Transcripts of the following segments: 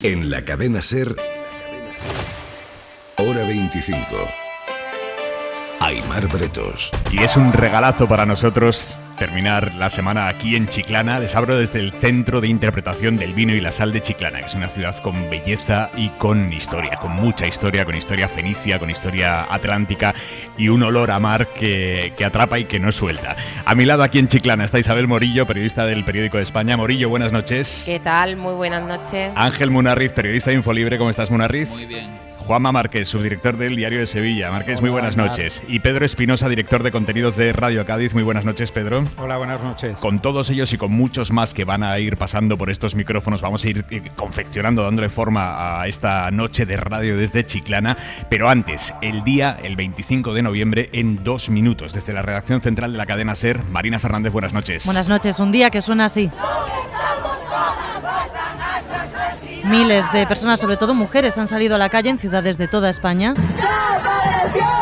En la cadena SER, hora 25. Aimar Bretos. Y es un regalazo para nosotros terminar la semana aquí en Chiclana. Les abro desde el Centro de Interpretación del Vino y la Sal de Chiclana, que es una ciudad con belleza y con historia, con mucha historia, con historia fenicia, con historia atlántica y un olor a mar que atrapa y que no suelta. A mi lado aquí en Chiclana está Isabel Morillo, periodista del Periódico de España. Morillo, buenas noches. ¿Qué tal? Muy buenas noches. Ángel Munarriz, periodista de Infolibre. ¿Cómo estás, Munarriz? Muy bien. Juanma Márquez, subdirector del Diario de Sevilla. Márquez, muy buenas noches. Y Pedro Espinosa, director de contenidos de Radio Cádiz. Muy buenas noches, Pedro. Hola, buenas noches. Con todos ellos y con muchos más que van a ir pasando por estos micrófonos, vamos a ir confeccionando, dándole forma a esta noche de radio desde Chiclana. Pero antes, el 25 de noviembre, en 2 minutos, desde la redacción central de la cadena SER. Marina Fernández, buenas noches. Buenas noches. Un día que suena así. Miles de personas, sobre todo mujeres, han salido a la calle en ciudades de toda España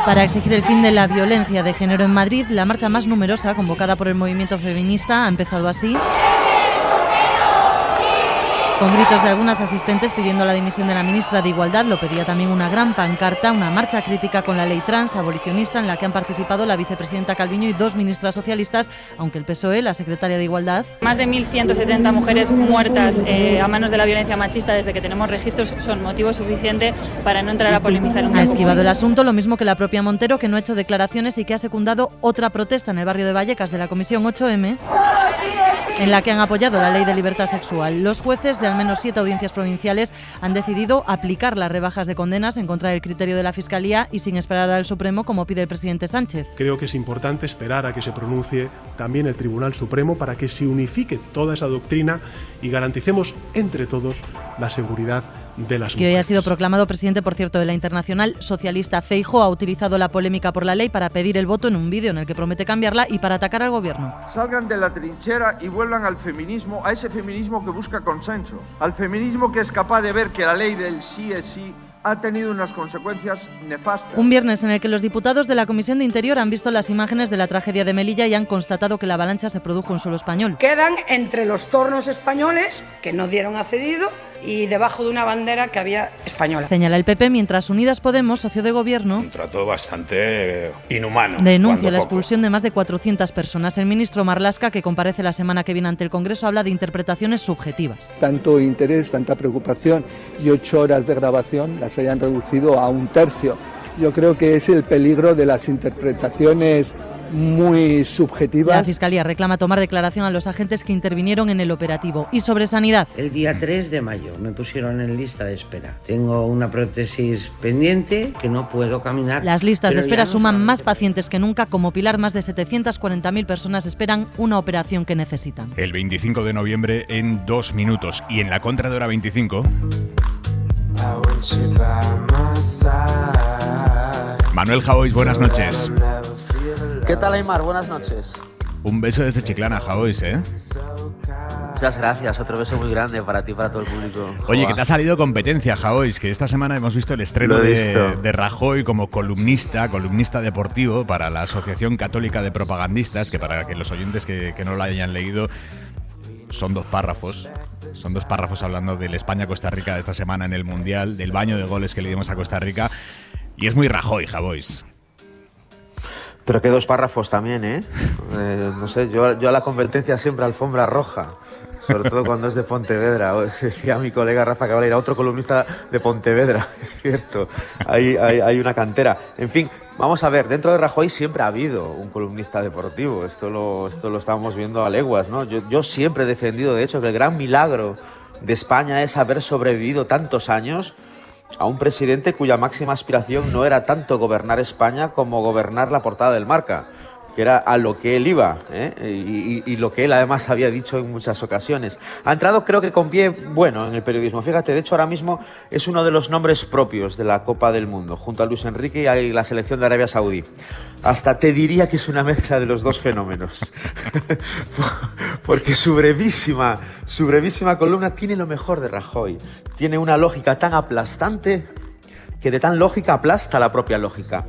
para exigir el fin de la violencia de género en Madrid. La marcha más numerosa, convocada por el movimiento feminista, ha empezado así, con gritos de algunas asistentes pidiendo la dimisión de la ministra de Igualdad. Lo pedía también una gran pancarta, una marcha crítica con la ley trans abolicionista, en la que han participado la vicepresidenta Calviño y 2 ministras socialistas, aunque el PSOE, la secretaria de Igualdad... Más de 1.170 mujeres muertas a manos de la violencia machista desde que tenemos registros son motivo suficiente para no entrar a polemizar. Ha esquivado el asunto, lo mismo que la propia Montero, que no ha hecho declaraciones y que ha secundado otra protesta en el barrio de Vallecas de la Comisión 8M, en la que han apoyado la ley de libertad sexual. Los jueces de al menos 7 audiencias provinciales han decidido aplicar las rebajas de condenas en contra del criterio de la Fiscalía y sin esperar al Supremo, como pide el presidente Sánchez. Creo que es importante esperar a que se pronuncie también el Tribunal Supremo para que se unifique toda esa doctrina y garanticemos entre todos la seguridad de las mujeres. Que hoy ha sido proclamado presidente, por cierto, de la Internacional Socialista. Feijóo ha utilizado la polémica por la ley para pedir el voto en un vídeo en el que promete cambiarla y para atacar al gobierno. Salgan de la trinchera y vuelvan al feminismo, a ese feminismo que busca consenso, al feminismo que es capaz de ver que la ley del sí es sí ha tenido unas consecuencias nefastas. Un viernes en el que los diputados de la Comisión de Interior han visto las imágenes de la tragedia de Melilla y han constatado que la avalancha se produjo en suelo español. Quedan entre los tornos españoles, que no dieron accedido, y debajo de una bandera que había española. Señala el PP, mientras Unidas Podemos, socio de gobierno, un trato bastante inhumano. Denuncia la expulsión de más de 400 personas. El ministro Marlaska, que comparece la semana que viene ante el Congreso, habla de interpretaciones subjetivas. Tanto interés, tanta preocupación y 8 horas de grabación las hayan reducido a 1/3. Yo creo que es el peligro de las interpretaciones muy subjetivas. La Fiscalía reclama tomar declaración a los agentes que intervinieron en el operativo. Y sobre sanidad. El día 3 de mayo me pusieron en lista de espera. Tengo una prótesis pendiente que no puedo caminar. Las listas de espera suman más pacientes que nunca. Como Pilar, más de 740.000 personas esperan una operación que necesitan. El 25 de noviembre en 2 minutos. Y en la contra de hora 25... Manuel Javois, buenas noches. ¿Qué tal, Aimar? Buenas noches. Un beso desde Chiclana, Javois, ¿eh? Muchas gracias, otro beso muy grande para ti y para todo el público. Oye, que te ha salido competencia, Javois, que esta semana hemos visto el estreno de Rajoy como columnista deportivo para la Asociación Católica de Propagandistas, que para que los oyentes que no lo hayan leído, son 2 párrafos. Son 2 párrafos hablando del España-Costa Rica de esta semana en el Mundial, del baño de goles que le dimos a Costa Rica. Y es muy Rajoy, Javois. Pero que 2 párrafos también, ¿eh? No sé, yo a la competencia siempre alfombra roja. Sobre todo cuando es de Pontevedra. Decía mi colega Rafa Cabrera, otro columnista de Pontevedra. Es cierto, hay una cantera. En fin, vamos a ver, dentro de Rajoy siempre ha habido un columnista deportivo. Esto lo estamos viendo a leguas, ¿no? Yo siempre he defendido, de hecho, que el gran milagro de España es haber sobrevivido tantos años a un presidente cuya máxima aspiración no era tanto gobernar España como gobernar la portada del Marca, que era a lo que él iba, y lo que él además había dicho en muchas ocasiones. Ha entrado, creo que con pie bueno en el periodismo. Fíjate, de hecho ahora mismo es uno de los nombres propios de la Copa del Mundo, junto a Luis Enrique y la selección de Arabia Saudí. Hasta te diría que es una mezcla de los 2 fenómenos. Porque su brevísima columna tiene lo mejor de Rajoy. Tiene una lógica tan aplastante que de tan lógica aplasta la propia lógica.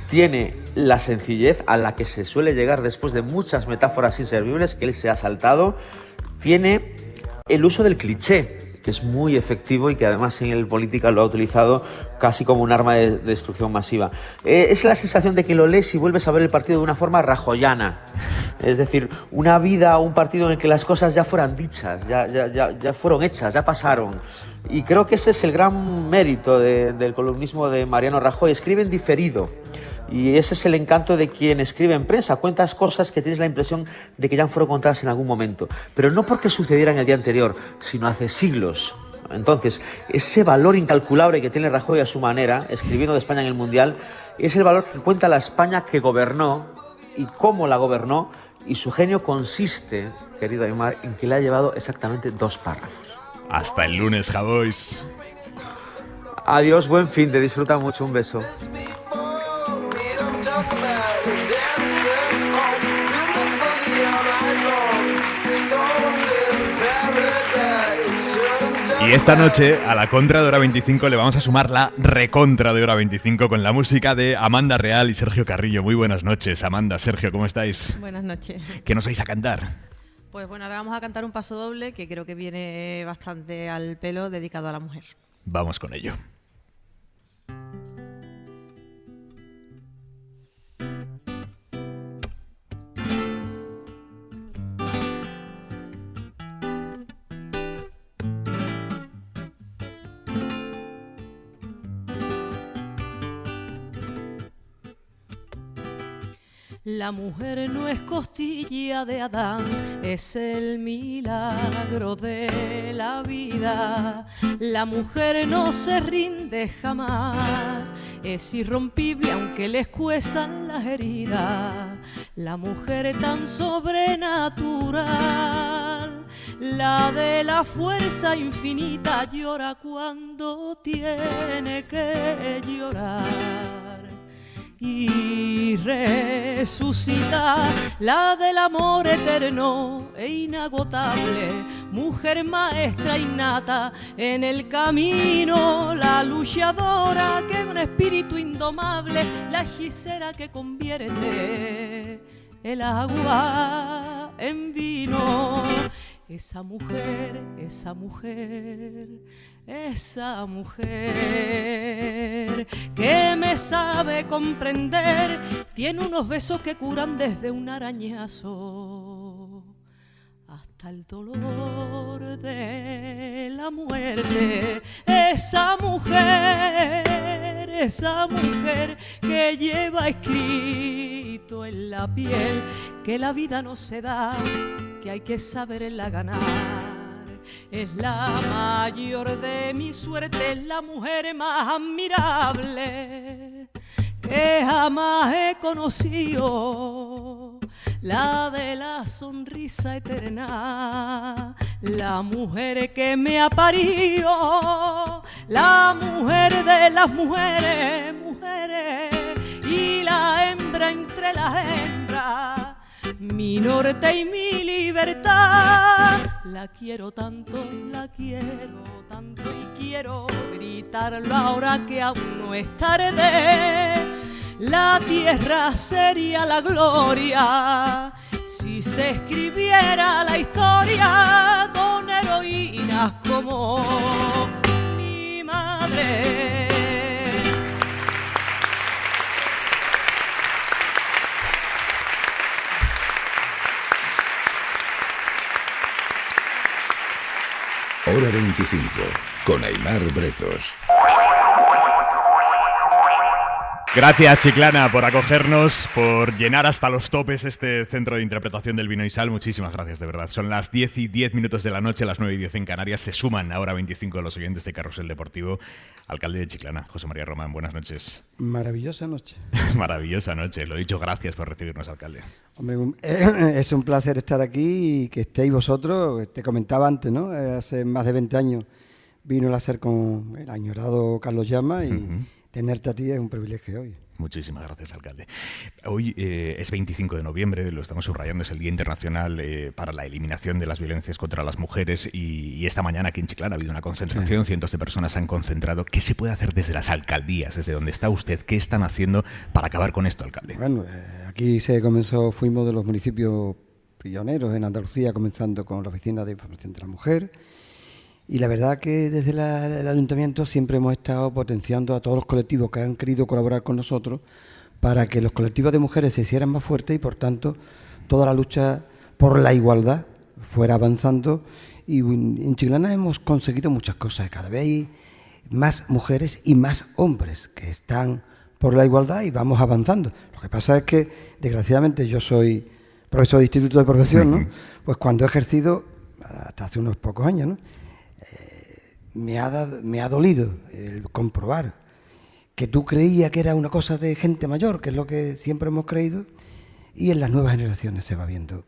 Tiene la sencillez a la que se suele llegar después de muchas metáforas inservibles que él se ha saltado. Tiene el uso del cliché. que es muy efectivo y que además en el política lo ha utilizado casi como un arma de destrucción masiva. Es la sensación de que lo lees y vuelves a ver el partido de una forma rajoyana. Es decir, una vida o un partido en el que las cosas ya fueran dichas, ya fueron hechas, ya pasaron. Y creo que ese es el gran mérito del columnismo de Mariano Rajoy. Escribe en diferido. Y ese es el encanto de quien escribe en prensa. Cuentas cosas que tienes la impresión de que ya fueron contadas en algún momento. Pero no porque sucedieran el día anterior, sino hace siglos. Entonces, ese valor incalculable que tiene Rajoy a su manera, escribiendo de España en el Mundial, es el valor que cuenta la España que gobernó y cómo la gobernó. Y su genio consiste, querido Aymar, en que le ha llevado exactamente 2 párrafos. Hasta el lunes, Javois. Adiós, buen fin, te disfruta mucho, un beso. Y esta noche, a la contra de Hora 25, le vamos a sumar la recontra de Hora 25 con la música de Amanda Real y Sergio Carrillo. Muy buenas noches, Amanda, Sergio, ¿cómo estáis? Buenas noches. ¿Qué nos vais a cantar? Pues bueno, ahora vamos a cantar un paso doble que creo que viene bastante al pelo, dedicado a la mujer. Vamos con ello. La mujer no es costilla de Adán, es el milagro de la vida. La mujer no se rinde jamás, es irrompible aunque les cuezan las heridas. La mujer tan sobrenatural, la de la fuerza infinita, llora cuando tiene que llorar. Y resucita, la del amor eterno e inagotable, mujer maestra innata en el camino, la luchadora que es un espíritu indomable, la hechicera que convierte el agua en vino. Esa mujer, esa mujer, esa mujer que me sabe comprender, tiene unos besos que curan desde un arañazo hasta el dolor de la muerte. Esa mujer que lleva escrito en la piel que la vida no se da, que hay que saberla ganar. Es la mayor de mi suerte, es la mujer más admirable que jamás he conocido, la de la sonrisa eterna, la mujer que me ha parido, la mujer de las mujeres, y la hembra entre las hembras, mi norte y mi libertad. La quiero tanto y quiero gritarlo ahora que aún no es tarde. La tierra sería la gloria si se escribiera la historia con heroínas como mi madre. Hora 25, con Aymar Bretos. Gracias, Chiclana, por acogernos, por llenar hasta los topes este centro de interpretación del vino y sal. Muchísimas gracias, de verdad. Son las 10:10 de la noche, las 9:10 en Canarias. Se suman ahora 25 de los oyentes de Carrusel Deportivo. Alcalde de Chiclana, José María Román, buenas noches. Maravillosa noche. Maravillosa noche, lo he dicho, gracias por recibirnos, alcalde. Hombre, es un placer estar aquí y que estéis vosotros. Te comentaba antes, ¿no? Hace más de 20 años vino el hacer con el añorado Carlos Llama y tenerte a ti es un privilegio hoy. Muchísimas gracias, alcalde. Hoy es 25 de noviembre, lo estamos subrayando, es el Día Internacional para la Eliminación de las Violencias contra las Mujeres y esta mañana aquí en Chiclana ha habido una concentración, cientos de personas se han concentrado. ¿Qué se puede hacer desde las alcaldías, desde donde está usted? ¿Qué están haciendo para acabar con esto, alcalde? Bueno, aquí fuimos de los municipios pioneros en Andalucía, comenzando con la Oficina de Información de la Mujer Y la verdad que desde el Ayuntamiento siempre hemos estado potenciando a todos los colectivos que han querido colaborar con nosotros para que los colectivos de mujeres se hicieran más fuertes y, por tanto, toda la lucha por la igualdad fuera avanzando. Y en Chiclana hemos conseguido muchas cosas. Cada vez hay más mujeres y más hombres que están por la igualdad y vamos avanzando. Lo que pasa es que, desgraciadamente, yo soy profesor de instituto de profesión, ¿no? Pues cuando he ejercido, hasta hace unos pocos años, ¿no? Me ha dolido el comprobar que tú creías que era una cosa de gente mayor, que es lo que siempre hemos creído, y en las nuevas generaciones se va viendo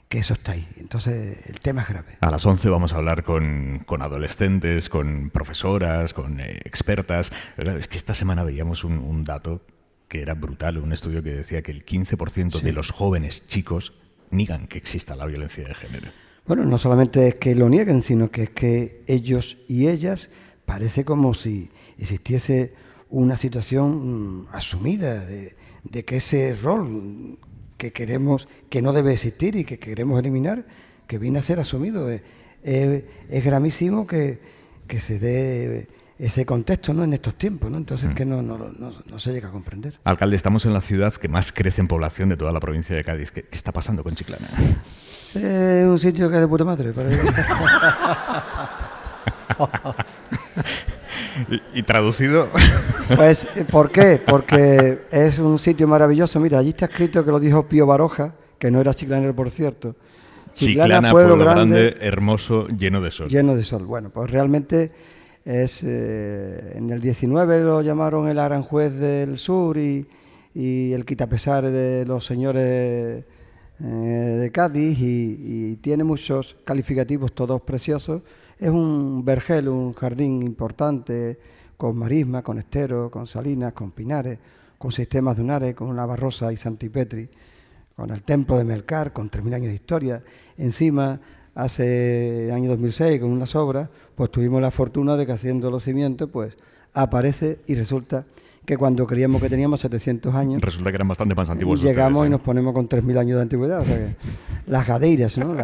que eso está ahí. Entonces, el tema es grave. A las 11 vamos a hablar con adolescentes, con profesoras, con expertas. Es que esta semana veíamos un dato que era brutal, un estudio que decía que el 15% de los jóvenes chicos niegan que exista la violencia de género. Bueno, no solamente es que lo nieguen, sino que es que ellos y ellas parece como si existiese una situación asumida de que ese rol que queremos, que no debe existir y que queremos eliminar, que viene a ser asumido. Es gravísimo que se dé ese contexto, ¿no?, en estos tiempos, ¿no? Entonces que no se llega a comprender. Alcalde, estamos en la ciudad que más crece en población de toda la provincia de Cádiz. ¿Qué está pasando con Chiclana? Es un sitio que es de puta madre. ¿Y traducido? Pues, ¿por qué? Porque es un sitio maravilloso. Mira, allí está escrito que lo dijo Pío Baroja, que no era chiclanero, por cierto. Chiclana, pueblo grande, hermoso, lleno de sol. Lleno de sol. Bueno, pues realmente es... en el 19 lo llamaron el Aranjuez del Sur y el quitapesares de los señores de Cádiz y tiene muchos calificativos, todos preciosos. Es un vergel, un jardín importante, con marisma, con estero, con salinas, con pinares, con sistemas dunares, con Navarrosa y Santipetri, con el templo de Melcar, con 3.000 años de historia. Encima, hace el año 2006, con unas obras, pues tuvimos la fortuna de que haciendo los cimientos, pues aparece y resulta que cuando creíamos que teníamos 700 años... Resulta que eran bastante más antiguos. Llegamos ustedes, y nos ponemos con 3.000 años de antigüedad. O sea que, las gadeiras, ¿no?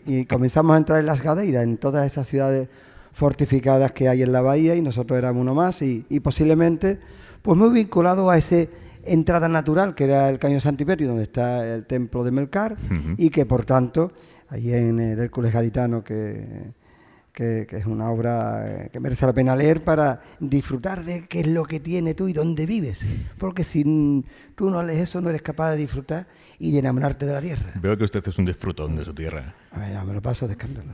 Y comenzamos a entrar en las gadeiras, en todas esas ciudades fortificadas que hay en la bahía, y nosotros éramos uno más, y posiblemente pues muy vinculado a esa entrada natural que era el Caño Santipetri, donde está el templo de Melcar, y que por tanto, allí en el Hércules Gaditano, que es una obra que merece la pena leer para disfrutar de qué es lo que tiene tú y dónde vives. Porque si tú no lees eso, no eres capaz de disfrutar y de enamorarte de la tierra. Veo que usted es un disfrutón de su tierra. A ver, ya me lo paso de escándalo.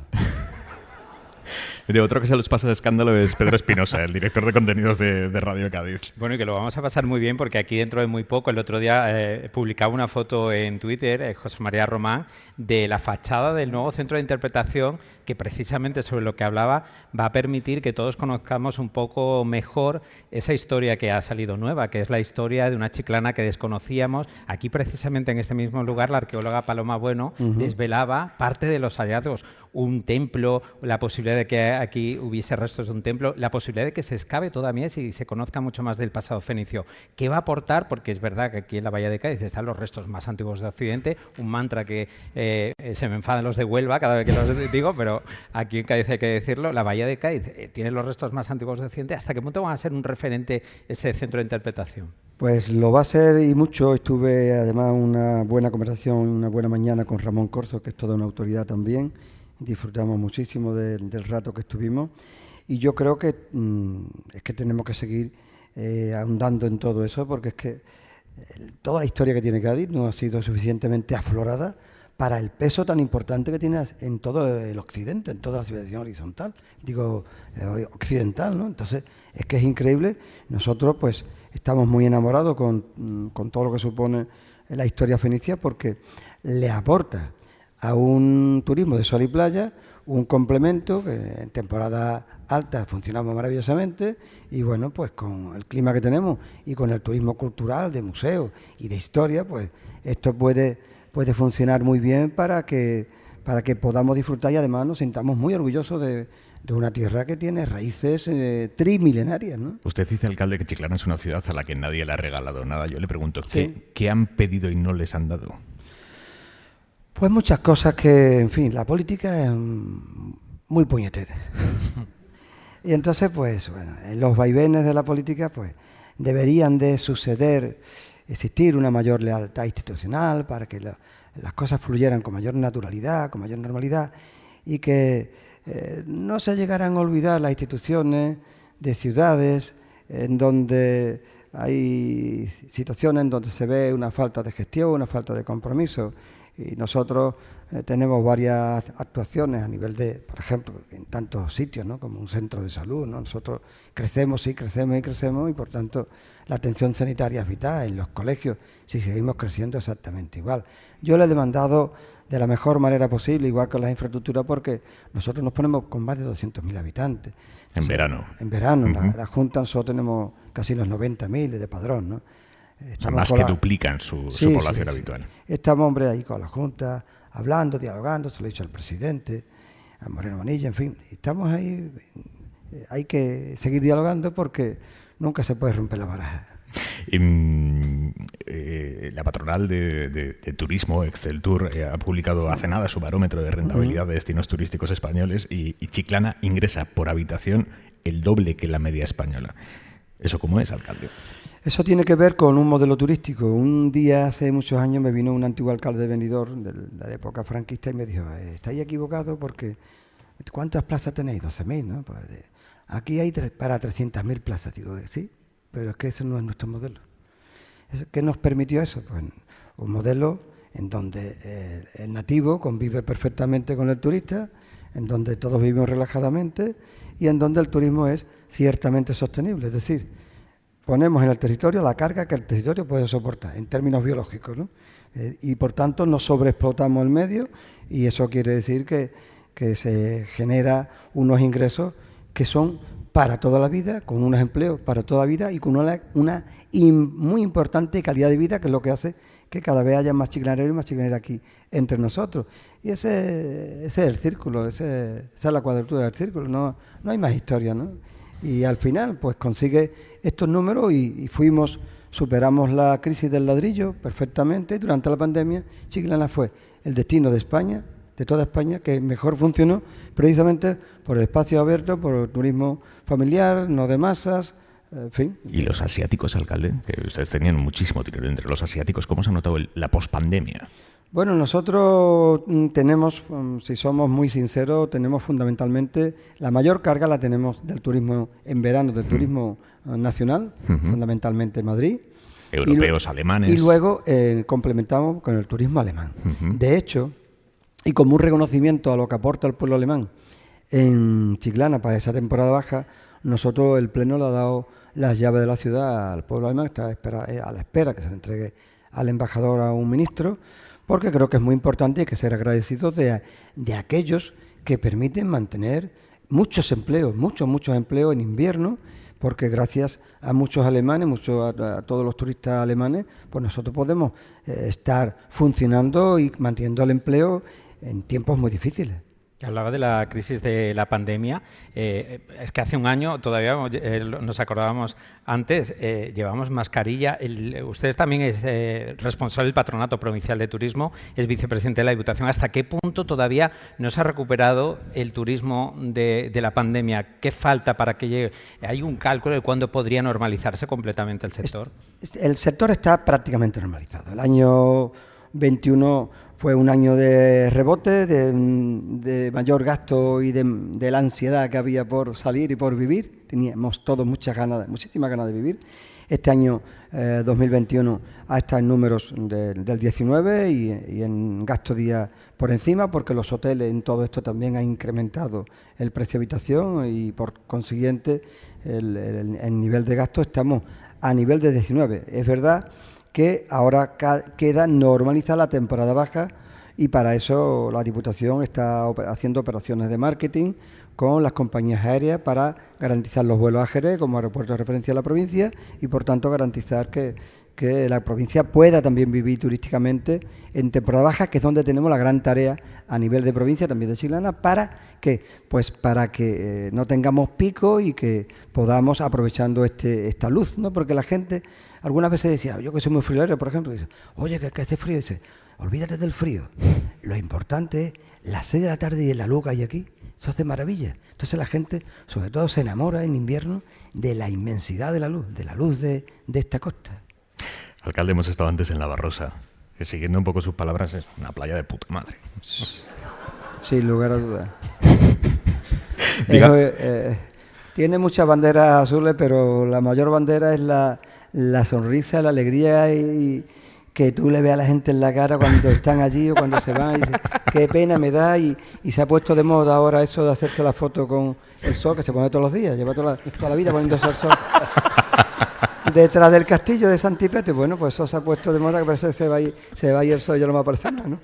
Mire, otro que se los pasa de escándalo es Pedro Espinosa, el director de contenidos de Radio Cádiz. Bueno, y que lo vamos a pasar muy bien porque aquí dentro de muy poco, el otro día publicaba una foto en Twitter, José María Román, de la fachada del nuevo centro de interpretación que precisamente sobre lo que hablaba va a permitir que todos conozcamos un poco mejor esa historia que ha salido nueva, que es la historia de una chiclana que desconocíamos. Aquí precisamente en este mismo lugar la arqueóloga Paloma Bueno desvelaba parte de los hallazgos, un templo, la posibilidad de que aquí hubiese restos de un templo, la posibilidad de que se excave todavía y se conozca mucho más del pasado fenicio. ¿Qué va a aportar? Porque es verdad que aquí en la Bahía de Cádiz están los restos más antiguos de Occidente, un mantra que se me enfadan los de Huelva cada vez que los digo, pero aquí en Cádiz hay que decirlo, la Bahía de Cádiz tiene los restos más antiguos de Occidente. ¿Hasta qué punto van a ser un referente ese centro de interpretación? Pues lo va a ser y mucho. Estuve además una buena conversación, una buena mañana con Ramón Corzo, que es toda una autoridad también. Disfrutamos muchísimo del rato que estuvimos y yo creo que es que tenemos que seguir ahondando en todo eso, porque es que toda la historia que tiene Cádiz no ha sido suficientemente aflorada para el peso tan importante que tiene en todo el occidente, en toda la civilización horizontal, digo occidental, ¿no? Entonces es que es increíble. Nosotros pues estamos muy enamorados con todo lo que supone la historia fenicia, porque le aporta a un turismo de sol y playa un complemento que en temporada alta funcionamos maravillosamente, y bueno, pues con el clima que tenemos y con el turismo cultural, de museos y de historia, pues esto puede funcionar muy bien para que podamos disfrutar y además nos sintamos muy orgullosos de una tierra que tiene raíces trimilenarias, ¿no? Usted dice, alcalde, que Chiclana es una ciudad a la que nadie le ha regalado nada. Yo le pregunto, Sí. ¿qué han pedido y no les han dado? Pues muchas cosas que, en fin, la política es muy puñeteras. Y entonces, pues, bueno, en los vaivenes de la política, pues, deberían de existir una mayor lealtad institucional para que las cosas fluyeran con mayor naturalidad, con mayor normalidad, y que no se llegaran a olvidar las instituciones de ciudades en donde hay situaciones en donde se ve una falta de gestión, una falta de compromiso. Y nosotros tenemos varias actuaciones a nivel de, por ejemplo, en tantos sitios, ¿no?, como un centro de salud, ¿no? Nosotros crecemos y por tanto la atención sanitaria es vital. En los colegios sí seguimos creciendo exactamente igual. Yo le he demandado de la mejor manera posible, igual que las infraestructuras, porque nosotros nos ponemos con más de 200.000 habitantes. En verano. En verano. La Junta, nosotros tenemos casi los 90.000 de padrón, ¿no? O sea, más que duplican su población habitual. Estamos, hombre, ahí con la Junta, hablando, dialogando, se lo he dicho al presidente, a Moreno Manilla, en fin. Estamos ahí, hay que seguir dialogando porque nunca se puede romper la baraja. La patronal de turismo, Exceltur, ha publicado hace nada su barómetro de rentabilidad de destinos turísticos españoles y Chiclana ingresa por habitación el doble que la media española. ¿Eso cómo es, alcalde? Eso tiene que ver con un modelo turístico. Un día, hace muchos años, me vino un antiguo alcalde de Benidorm de la época franquista y me dijo: estáis equivocados porque ¿cuántas plazas tenéis? 12.000, ¿no? Pues, aquí hay para 300.000 plazas. Digo, sí, pero es que ese no es nuestro modelo. ¿Qué nos permitió eso? Pues un modelo en donde el nativo convive perfectamente con el turista, en donde todos vivimos relajadamente y en donde el turismo es ciertamente sostenible. Es decir, ponemos en el territorio la carga que el territorio puede soportar en términos biológicos, ¿no? Y por tanto no sobreexplotamos el medio, y eso quiere decir que se genera unos ingresos que son para toda la vida, con unos empleos para toda la vida y con una muy importante calidad de vida, que es lo que hace que cada vez haya más chiclaneros y más chiclaneras aquí entre nosotros. Y ese es el círculo, esa es la cuadratura del círculo, no hay más historia, ¿no? Y al final, pues consigue estos números y superamos la crisis del ladrillo perfectamente. Durante la pandemia, Chiclana fue el destino de España, de toda España, que mejor funcionó precisamente por el espacio abierto, por el turismo familiar, no de masas, en fin. ¿Y los asiáticos, alcalde? Que ustedes tenían muchísimo dinero entre los asiáticos. ¿Cómo se ha notado la pospandemia? Bueno, nosotros tenemos, si somos muy sinceros, tenemos fundamentalmente, la mayor carga la tenemos del turismo en verano, del turismo nacional, fundamentalmente Madrid. Europeos, alemanes. Y luego complementamos con el turismo alemán. De hecho, y como un reconocimiento a lo que aporta el pueblo alemán en Chiclana para esa temporada baja, nosotros, el Pleno, le ha dado las llaves de la ciudad al pueblo alemán, está a la espera que se le entregue al embajador, a un ministro, porque creo que es muy importante y hay que ser agradecidos de aquellos que permiten mantener muchos empleos, muchos empleos en invierno, porque gracias a muchos alemanes, a todos los turistas alemanes, pues nosotros podemos estar funcionando y manteniendo el empleo en tiempos muy difíciles. Hablaba de la crisis de la pandemia. Es que hace un año, todavía nos acordábamos antes, llevamos mascarilla. Usted también es responsable del Patronato Provincial de Turismo, es vicepresidente de la Diputación. ¿Hasta qué punto todavía no se ha recuperado el turismo de la pandemia? ¿Qué falta para que llegue? ¿Hay un cálculo de cuándo podría normalizarse completamente el sector? El sector está prácticamente normalizado. El año 21 fue un año de rebote, de mayor gasto y de la ansiedad que había por salir y por vivir. Teníamos todos muchísimas ganas de vivir. Este año 2021 ha estado en números del 19 y en gasto día por encima, porque los hoteles en todo esto también han incrementado el precio de habitación y por consiguiente el nivel de gasto estamos a nivel de 19. Es verdad que ahora queda normalizar la temporada baja y para eso la Diputación está haciendo operaciones de marketing con las compañías aéreas para garantizar los vuelos a Jerez como aeropuerto de referencia de la provincia y por tanto garantizar que la provincia pueda también vivir turísticamente en temporada baja, que es donde tenemos la gran tarea a nivel de provincia, también de Chiclana, para que no tengamos pico y que podamos, aprovechando esta luz, ¿no? Porque la gente algunas veces decía, yo que soy muy friolero, por ejemplo, dice, oye, que hace frío, dice, olvídate del frío, lo importante es las 6 de la tarde y en la luz que hay aquí, eso hace maravilla. Entonces la gente, sobre todo, se enamora en invierno de la inmensidad de la luz de esta costa. Alcalde, hemos estado antes en La Barrosa, que siguiendo un poco sus palabras es una playa de puta madre. Sin lugar a dudas. Tiene muchas banderas azules, pero la mayor bandera es la sonrisa, la alegría y que tú le veas a la gente en la cara cuando están allí o cuando se van. Y dice, qué pena me da. Y se ha puesto de moda ahora eso de hacerse la foto con el sol, que se pone todos los días, lleva toda la vida poniéndose el sol. Detrás del castillo de Santipetri, bueno, pues eso se ha puesto de moda, que parece que se va a ir el sol y yo no me aparece nada, ¿no?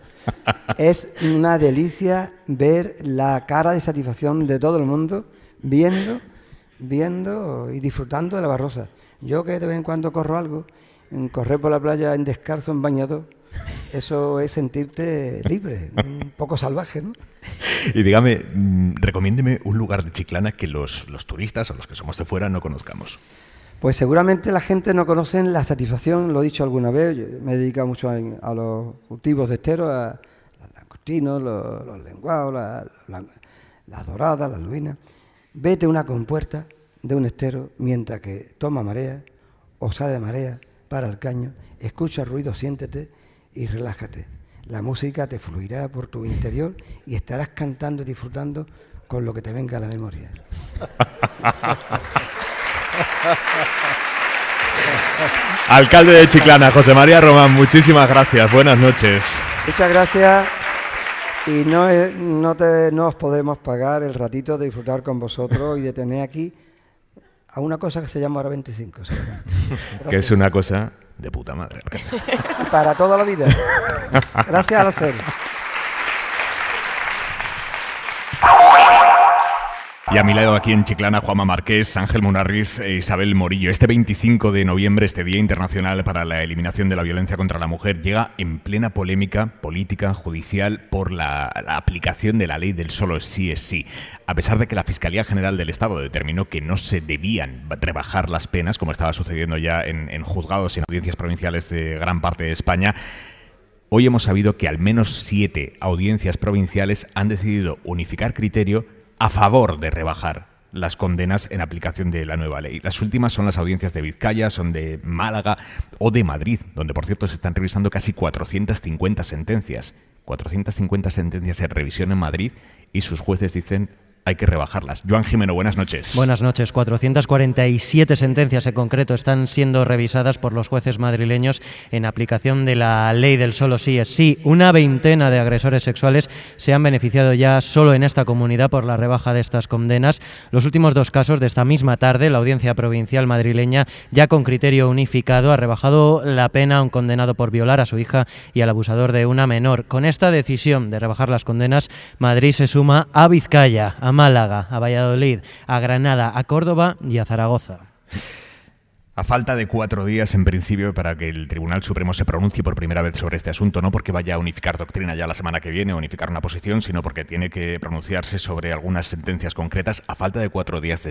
Es una delicia ver la cara de satisfacción de todo el mundo viendo y disfrutando de La Barrosa. Yo que de vez en cuando corro algo, correr por la playa en descalzo, en bañador, eso es sentirte libre, un poco salvaje, ¿no? Y dígame, recomiéndeme un lugar de Chiclana que los turistas o los que somos de fuera no conozcamos. Pues seguramente la gente no conoce la satisfacción, lo he dicho alguna vez, yo me he dedicado mucho a los cultivos de esteros, a los langostinos, los lenguados, las doradas, las lubinas. Vete a una compuerta de un estero mientras que toma marea o sale de marea, para el caño, escucha el ruido, siéntete y relájate. La música te fluirá por tu interior y estarás cantando y disfrutando con lo que te venga a la memoria. Alcalde de Chiclana, José María Román, muchísimas gracias, buenas noches. Muchas gracias y no os podemos pagar el ratito de disfrutar con vosotros y de tener aquí a una cosa que se llama Hora 25. Que es una cosa de puta madre. Para toda la vida. Gracias a la serie. Y a mi lado aquí en Chiclana, Juanma Marqués, Ángel Munarriz e Isabel Morillo. Este 25 de noviembre, este Día Internacional para la Eliminación de la Violencia contra la Mujer, llega en plena polémica política, judicial, por la aplicación de la ley del solo sí es sí. A pesar de que la Fiscalía General del Estado determinó que no se debían rebajar las penas, como estaba sucediendo ya en juzgados y en audiencias provinciales de gran parte de España, hoy hemos sabido que al menos 7 audiencias provinciales han decidido unificar criterio a favor de rebajar las condenas en aplicación de la nueva ley. Las últimas son las audiencias de Vizcaya, son de Málaga o de Madrid, donde por cierto se están revisando casi 450 sentencias. 450 sentencias en revisión en Madrid y sus jueces dicen hay que rebajarlas. Joan Jimeno, buenas noches. Buenas noches. 447 sentencias en concreto están siendo revisadas por los jueces madrileños en aplicación de la ley del solo sí es sí. Una veintena de agresores sexuales se han beneficiado ya solo en esta comunidad por la rebaja de estas condenas. Los últimos 2 casos de esta misma tarde, la Audiencia Provincial madrileña, ya con criterio unificado, ha rebajado la pena a un condenado por violar a su hija y al abusador de una menor. Con esta decisión de rebajar las condenas, Madrid se suma a Vizcaya, a Málaga, a Valladolid, a Granada, a Córdoba y a Zaragoza. A falta de 4 días, en principio, para que el Tribunal Supremo se pronuncie por primera vez sobre este asunto, no porque vaya a unificar doctrina ya la semana que viene o unificar una posición, sino porque tiene que pronunciarse sobre algunas sentencias concretas, a falta de 4 días de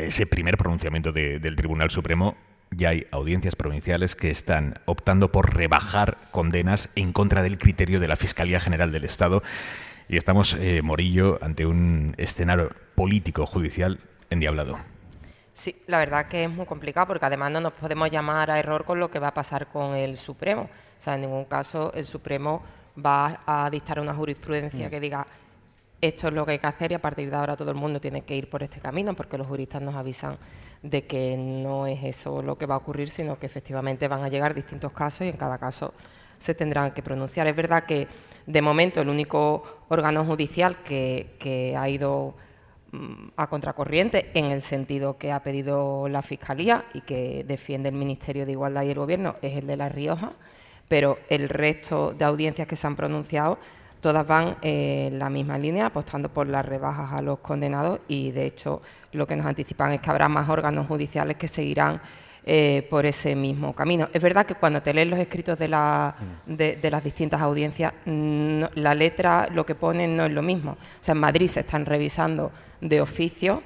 ese primer pronunciamiento del Tribunal Supremo, ya hay audiencias provinciales que están optando por rebajar condenas en contra del criterio de la Fiscalía General del Estado. Y estamos, Morillo, ante un escenario político judicial endiablado. Sí, la verdad que es muy complicado porque además no nos podemos llamar a error con lo que va a pasar con el Supremo. O sea, en ningún caso el Supremo va a dictar una jurisprudencia que diga esto es lo que hay que hacer y a partir de ahora todo el mundo tiene que ir por este camino, porque los juristas nos avisan de que no es eso lo que va a ocurrir, sino que efectivamente van a llegar distintos casos y en cada caso se tendrán que pronunciar. Es verdad que de momento el único órgano judicial que ha ido a contracorriente en el sentido que ha pedido la Fiscalía y que defiende el Ministerio de Igualdad y el Gobierno es el de La Rioja, pero el resto de audiencias que se han pronunciado todas van en la misma línea, apostando por las rebajas a los condenados y de hecho lo que nos anticipan es que habrá más órganos judiciales que seguirán por ese mismo camino. Es verdad que cuando te lees los escritos de las distintas audiencias, la letra, lo que ponen no es lo mismo. O sea, en Madrid se están revisando de oficio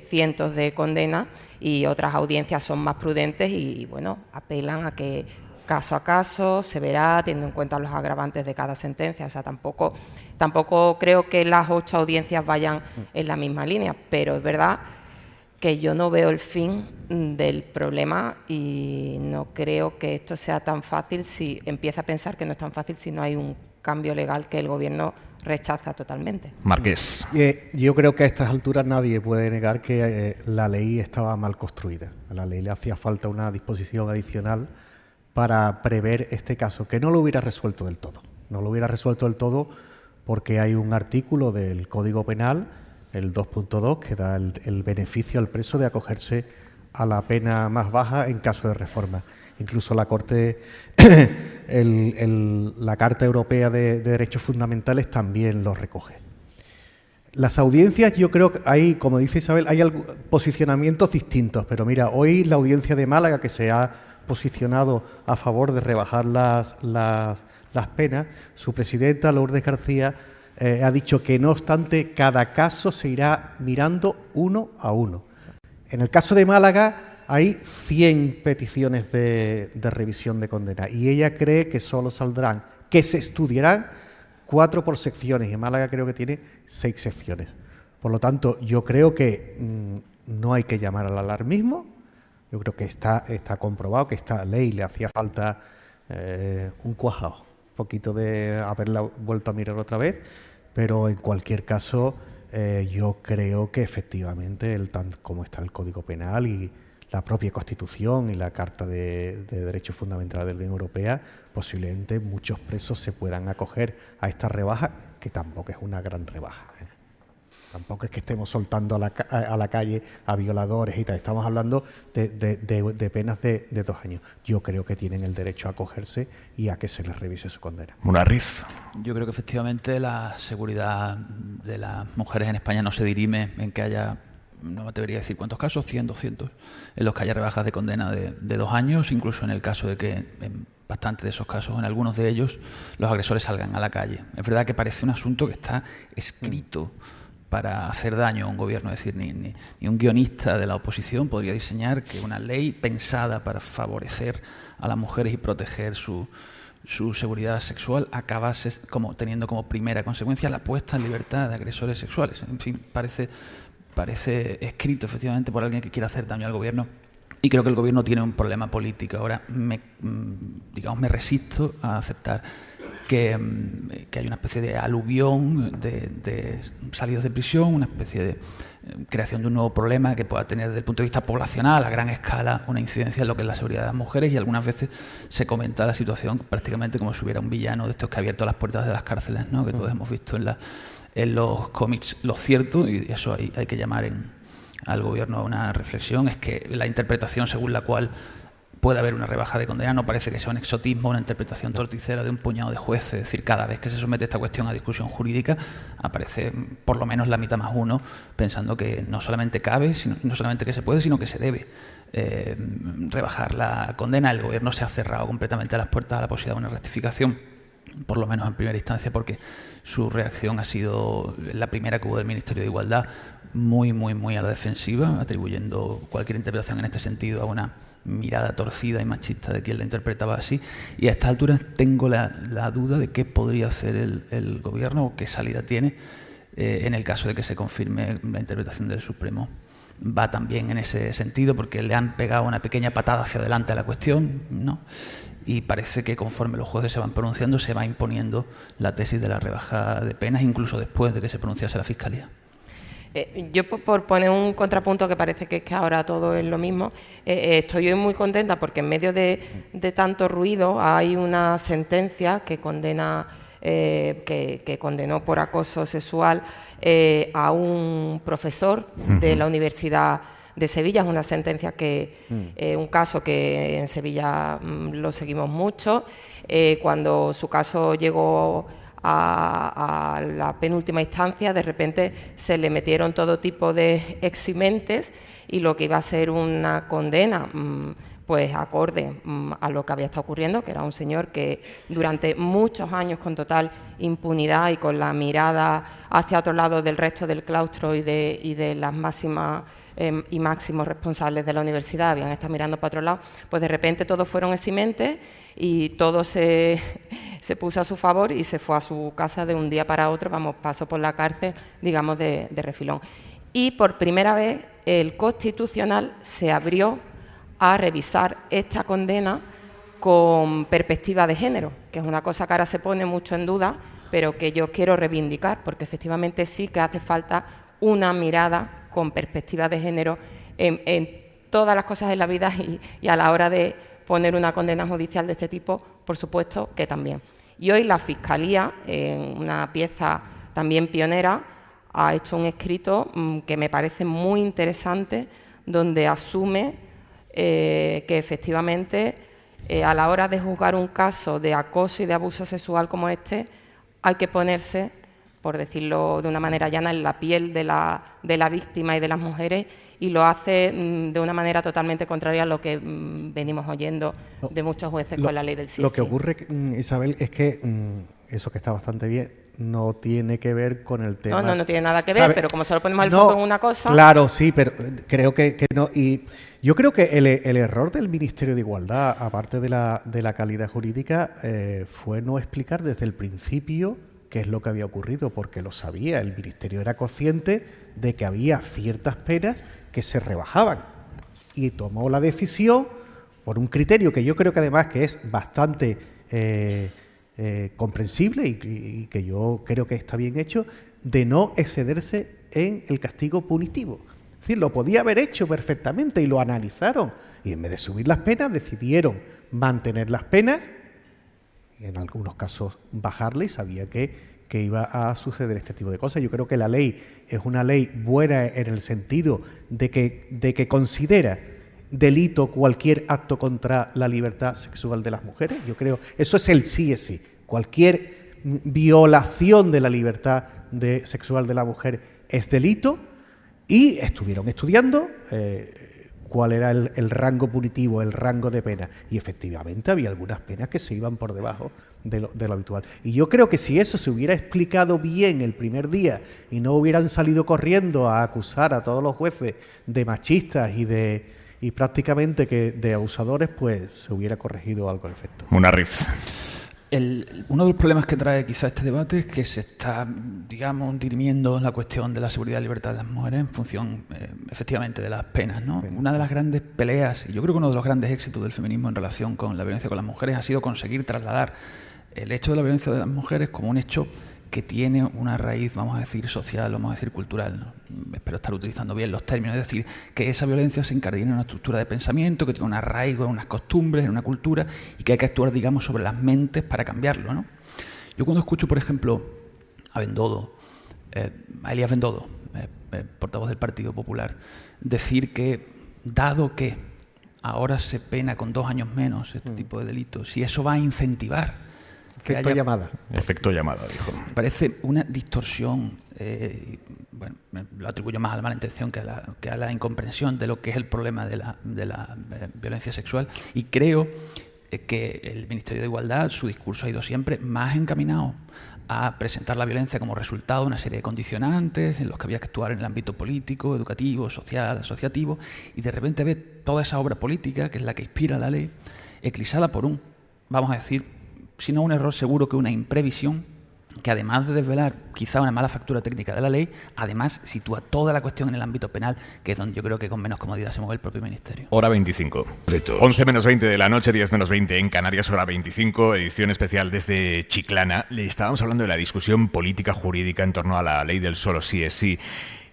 cientos de condenas y otras audiencias son más prudentes y, bueno, apelan a que caso a caso, se verá teniendo en cuenta los agravantes de cada sentencia. O sea, tampoco creo que las 8 audiencias vayan en la misma línea, pero es verdad que yo no veo el fin del problema y no creo que esto sea tan fácil si empieza a pensar que no es tan fácil si no hay un cambio legal que el Gobierno rechaza totalmente. Marqués. Yo creo que a estas alturas nadie puede negar que la ley estaba mal construida. A la ley le hacía falta una disposición adicional para prever este caso, que no lo hubiera resuelto del todo. No lo hubiera resuelto del todo porque hay un artículo del Código Penal, el 2.2, que da el beneficio al preso de acogerse a la pena más baja en caso de reforma. Incluso la Corte, la Carta Europea de Derechos Fundamentales también lo recoge. Las audiencias, yo creo que hay, como dice Isabel, hay posicionamientos distintos, pero mira, hoy la audiencia de Málaga, que se ha posicionado a favor de rebajar las penas, su presidenta, Lourdes García, ha dicho que, no obstante, cada caso se irá mirando uno a uno. En el caso de Málaga hay 100 peticiones de revisión de condena y ella cree que solo saldrán, que se estudiarán 4 por secciones, y Málaga creo que tiene 6 secciones. Por lo tanto, yo creo que no hay que llamar al alarmismo. Yo creo que está comprobado que esta ley le hacía falta un cuajado, un poquito de haberla vuelto a mirar otra vez, pero en cualquier caso yo creo que efectivamente, como está el Código Penal y la propia Constitución y la Carta de Derechos Fundamentales de la Unión Europea, posiblemente muchos presos se puedan acoger a esta rebaja, que tampoco es una gran rebaja. Tampoco es que estemos soltando a la calle a violadores y tal. Estamos hablando de penas de 2 años. Yo creo que tienen el derecho a acogerse y a que se les revise su condena. Munarriz. Yo creo que efectivamente la seguridad de las mujeres en España no se dirime en que haya, no me atrevería a decir cuántos casos, 100, 200, en los que haya rebajas de condena de 2 años, incluso en el caso de que en bastantes de esos casos, en algunos de ellos, los agresores salgan a la calle. Es verdad que parece un asunto que está escrito para hacer daño a un gobierno, es decir, ni un guionista de la oposición podría diseñar que una ley pensada para favorecer a las mujeres y proteger su seguridad sexual acabase teniendo como primera consecuencia la puesta en libertad de agresores sexuales. En fin, parece escrito efectivamente por alguien que quiere hacer daño al gobierno, y creo que el gobierno tiene un problema político. Ahora me resisto a aceptar que hay una especie de aluvión de salidas de prisión, una especie de creación de un nuevo problema que pueda tener desde el punto de vista poblacional a gran escala una incidencia en lo que es la seguridad de las mujeres, y algunas veces se comenta la situación prácticamente como si hubiera un villano de estos que ha abierto las puertas de las cárceles, ¿no? Que todos hemos visto en los cómics. Lo cierto, y eso hay que llamar al gobierno a una reflexión, es que la interpretación según la cual puede haber una rebaja de condena no parece que sea un exotismo, una interpretación torticera de un puñado de jueces. Es decir, cada vez que se somete esta cuestión a discusión jurídica aparece por lo menos la mitad más uno pensando que no solamente cabe, no solamente que se puede, sino que se debe rebajar la condena. El gobierno se ha cerrado completamente las puertas a la posibilidad de una rectificación, por lo menos en primera instancia, porque su reacción ha sido la primera que hubo del Ministerio de Igualdad, muy a la defensiva, atribuyendo cualquier interpretación en este sentido a una mirada torcida y machista de quien la interpretaba así. Y a estas alturas tengo la duda de qué podría hacer el gobierno o qué salida tiene en el caso de que se confirme la interpretación del Supremo. Va también en ese sentido porque le han pegado una pequeña patada hacia adelante a la cuestión, ¿no? Y parece que conforme los jueces se van pronunciando se va imponiendo la tesis de la rebaja de penas, incluso después de que se pronunciase la Fiscalía. Yo, por poner un contrapunto, que parece que es que ahora todo es lo mismo, estoy hoy muy contenta porque en medio de tanto ruido hay una sentencia que condena que condenó por acoso sexual a un profesor de la Universidad de Sevilla. Es una sentencia un caso que en Sevilla lo seguimos mucho. Cuando su caso llegó a la penúltima instancia, de repente se le metieron todo tipo de eximentes y lo que iba a ser una condena pues acorde a lo que había estado ocurriendo, que era un señor que durante muchos años con total impunidad y con la mirada hacia otro lado del resto del claustro y de las máximas y máximos responsables de la universidad habían estado mirando para otro lado, pues de repente todos fueron eximentes y todo se puso a su favor y se fue a su casa de un día para otro, pasó por la cárcel, digamos, de refilón. Y por primera vez el Constitucional se abrió a revisar esta condena con perspectiva de género, que es una cosa que ahora se pone mucho en duda, pero que yo quiero reivindicar, porque efectivamente sí que hace falta una mirada con perspectiva de género en todas las cosas de la vida y a la hora de poner una condena judicial de este tipo, por supuesto que también. Y hoy la Fiscalía, en una pieza también pionera, ha hecho un escrito que me parece muy interesante, donde asume que efectivamente a la hora de juzgar un caso de acoso y de abuso sexual como este, hay que ponerse, por decirlo de una manera llana, en la piel de la víctima y de las mujeres, y lo hace de una manera totalmente contraria a lo que venimos oyendo de muchos jueces con la ley del sí. Lo que ocurre, Isabel, es que eso que está bastante bien no tiene que ver con el tema. No tiene nada que ver, ¿sabe? Pero como solo ponemos el foco en una cosa. Claro, sí, pero creo que no. Y yo creo que el error del Ministerio de Igualdad, aparte de la calidad jurídica, fue no explicar desde el principio qué es lo que había ocurrido, porque lo sabía. El Ministerio era consciente de que había ciertas penas que se rebajaban y tomó la decisión por un criterio que yo creo que además que es bastante comprensible y que yo creo que está bien hecho, de no excederse en el castigo punitivo. Es decir, lo podía haber hecho perfectamente y lo analizaron, y en vez de subir las penas decidieron mantener las penas y en algunos casos bajarle, y sabía que iba a suceder este tipo de cosas. Yo creo que la ley es una ley buena en el sentido de que considera delito cualquier acto contra la libertad sexual de las mujeres. Yo creo, eso es el sí es sí. Cualquier violación de la libertad sexual de la mujer es delito, y estuvieron estudiando cuál era el rango punitivo, el rango de pena, y efectivamente había algunas penas que se iban por debajo de lo habitual. Y yo creo que si eso se hubiera explicado bien el primer día y no hubieran salido corriendo a acusar a todos los jueces de machistas y prácticamente que de abusadores, pues se hubiera corregido algo al efecto. Munarriz. Uno de los problemas que trae quizá este debate es que se está, digamos, dirimiendo la cuestión de la seguridad y libertad de las mujeres en función, efectivamente, de las penas, ¿no? Una de las grandes peleas, y yo creo que uno de los grandes éxitos del feminismo en relación con la violencia con las mujeres ha sido conseguir trasladar el hecho de la violencia de las mujeres como un hecho que tiene una raíz, vamos a decir, social, vamos a decir, cultural, ¿no? Espero estar utilizando bien los términos, es decir, que esa violencia se encardina en una estructura de pensamiento, que tiene un arraigo en unas costumbres, en una cultura, y que hay que actuar, digamos, sobre las mentes para cambiarlo, ¿no? Yo cuando escucho, por ejemplo, a Bendodo, a Elías Bendodo, portavoz del Partido Popular, decir que, dado que ahora se pena con 2 años menos este tipo de delitos, si eso va a incentivar efecto llamada. Efecto llamada, dijo. Me parece una distorsión, bueno, lo atribuyo más a la mala intención que a la incomprensión de lo que es el problema de la violencia sexual, y creo que el Ministerio de Igualdad, su discurso ha ido siempre más encaminado a presentar la violencia como resultado de una serie de condicionantes en los que había que actuar en el ámbito político, educativo, social, asociativo, y de repente ve toda esa obra política, que es la que inspira la ley, eclipsada por vamos a decir, si no un error, seguro que una imprevisión, que además de desvelar quizá una mala factura técnica de la ley, además sitúa toda la cuestión en el ámbito penal, que es donde yo creo que con menos comodidad se mueve el propio Ministerio. Hora 25. 11 menos 20 de la noche, 10 menos 20 en Canarias, hora 25, edición especial desde Chiclana. Le estábamos hablando de la discusión política jurídica en torno a la ley del solo sí es sí.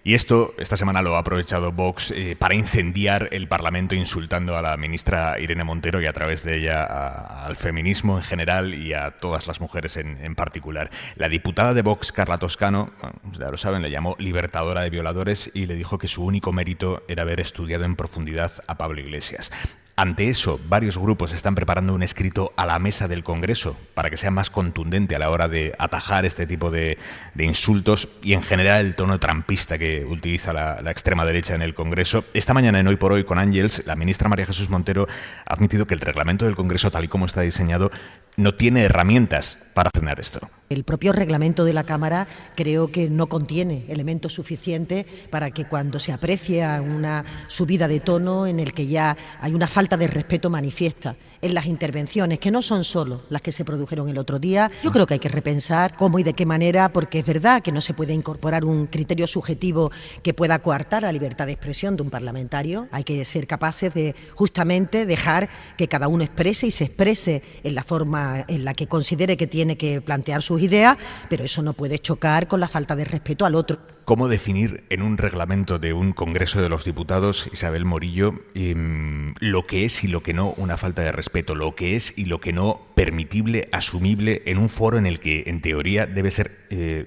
Y esta semana lo ha aprovechado Vox para incendiar el Parlamento, insultando a la ministra Irene Montero y a través de ella al feminismo en general y a todas las mujeres en particular. La diputada de Vox, Carla Toscano, ya lo saben, le llamó libertadora de violadores y le dijo que su único mérito era haber estudiado en profundidad a Pablo Iglesias. Ante eso, varios grupos están preparando un escrito a la mesa del Congreso para que sea más contundente a la hora de atajar este tipo de insultos y, en general, el tono trampista que utiliza la extrema derecha en el Congreso. Esta mañana en Hoy por Hoy con Ángels, la ministra María Jesús Montero ha admitido que el reglamento del Congreso, tal y como está diseñado, no tiene herramientas para frenar esto. El propio reglamento de la Cámara creo que no contiene elementos suficientes para que cuando se aprecie una subida de tono en el que ya hay una falta de respeto manifiesta en las intervenciones, que no son solo las que se produjeron el otro día, yo creo que hay que repensar cómo y de qué manera, porque es verdad que no se puede incorporar un criterio subjetivo que pueda coartar la libertad de expresión de un parlamentario. Hay que ser capaces de justamente dejar que cada uno exprese y se exprese en la forma en la que considere que tiene que plantear sus ideas, pero eso no puede chocar con la falta de respeto al otro. ¿Cómo definir en un reglamento de un Congreso de los Diputados, Isabel Morillo, lo que es y lo que no una falta de respeto, lo que es y lo que no permitible, asumible en un foro en el que, en teoría, debe ser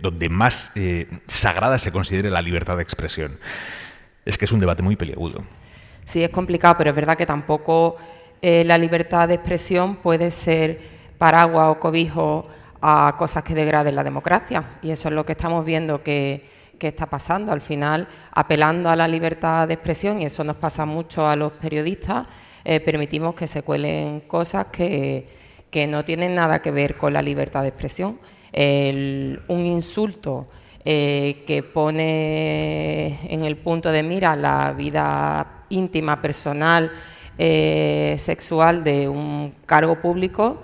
donde más sagrada se considere la libertad de expresión? Es que es un debate muy peliagudo. Sí, es complicado, pero es verdad que tampoco la libertad de expresión puede ser paraguas o cobijo a cosas que degraden la democracia, y eso es lo que estamos viendo que está pasando. Al final, apelando a la libertad de expresión, y eso nos pasa mucho a los periodistas, permitimos que se cuelen cosas que no tienen nada que ver con la libertad de expresión. Un insulto que pone en el punto de mira la vida íntima, personal, sexual de un cargo público,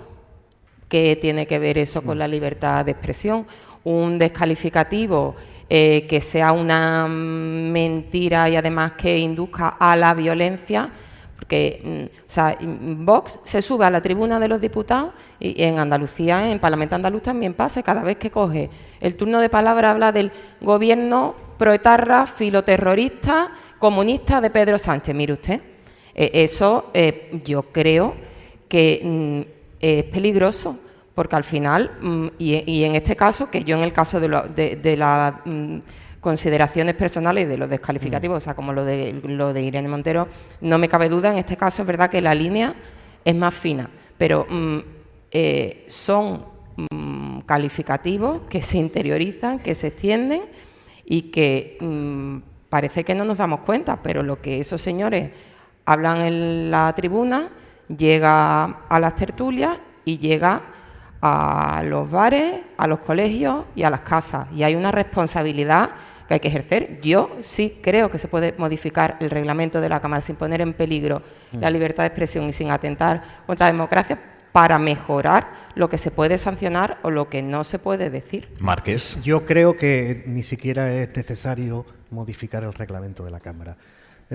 que tiene que ver eso con la libertad de expresión. Un descalificativo que sea una mentira y además que induzca a la violencia, porque Vox se sube a la tribuna de los diputados y en Andalucía, en el Parlamento andaluz también pasa, cada vez que coge el turno de palabra habla del gobierno proetarra, filoterrorista, comunista de Pedro Sánchez. Mire usted, eso yo creo que es peligroso, porque al final, y en este caso, que yo en el caso de las consideraciones personales y de los descalificativos, o sea, como lo de Irene Montero, no me cabe duda, en este caso es verdad que la línea es más fina, pero son calificativos que se interiorizan, que se extienden y que parece que no nos damos cuenta, pero lo que esos señores hablan en la tribuna llega a las tertulias y llega a los bares, a los colegios y a las casas. Y hay una responsabilidad que hay que ejercer. Yo sí creo que se puede modificar el reglamento de la Cámara sin poner en peligro la libertad de expresión y sin atentar contra la democracia, para mejorar lo que se puede sancionar o lo que no se puede decir. Márquez. Yo creo que ni siquiera es necesario modificar el reglamento de la Cámara,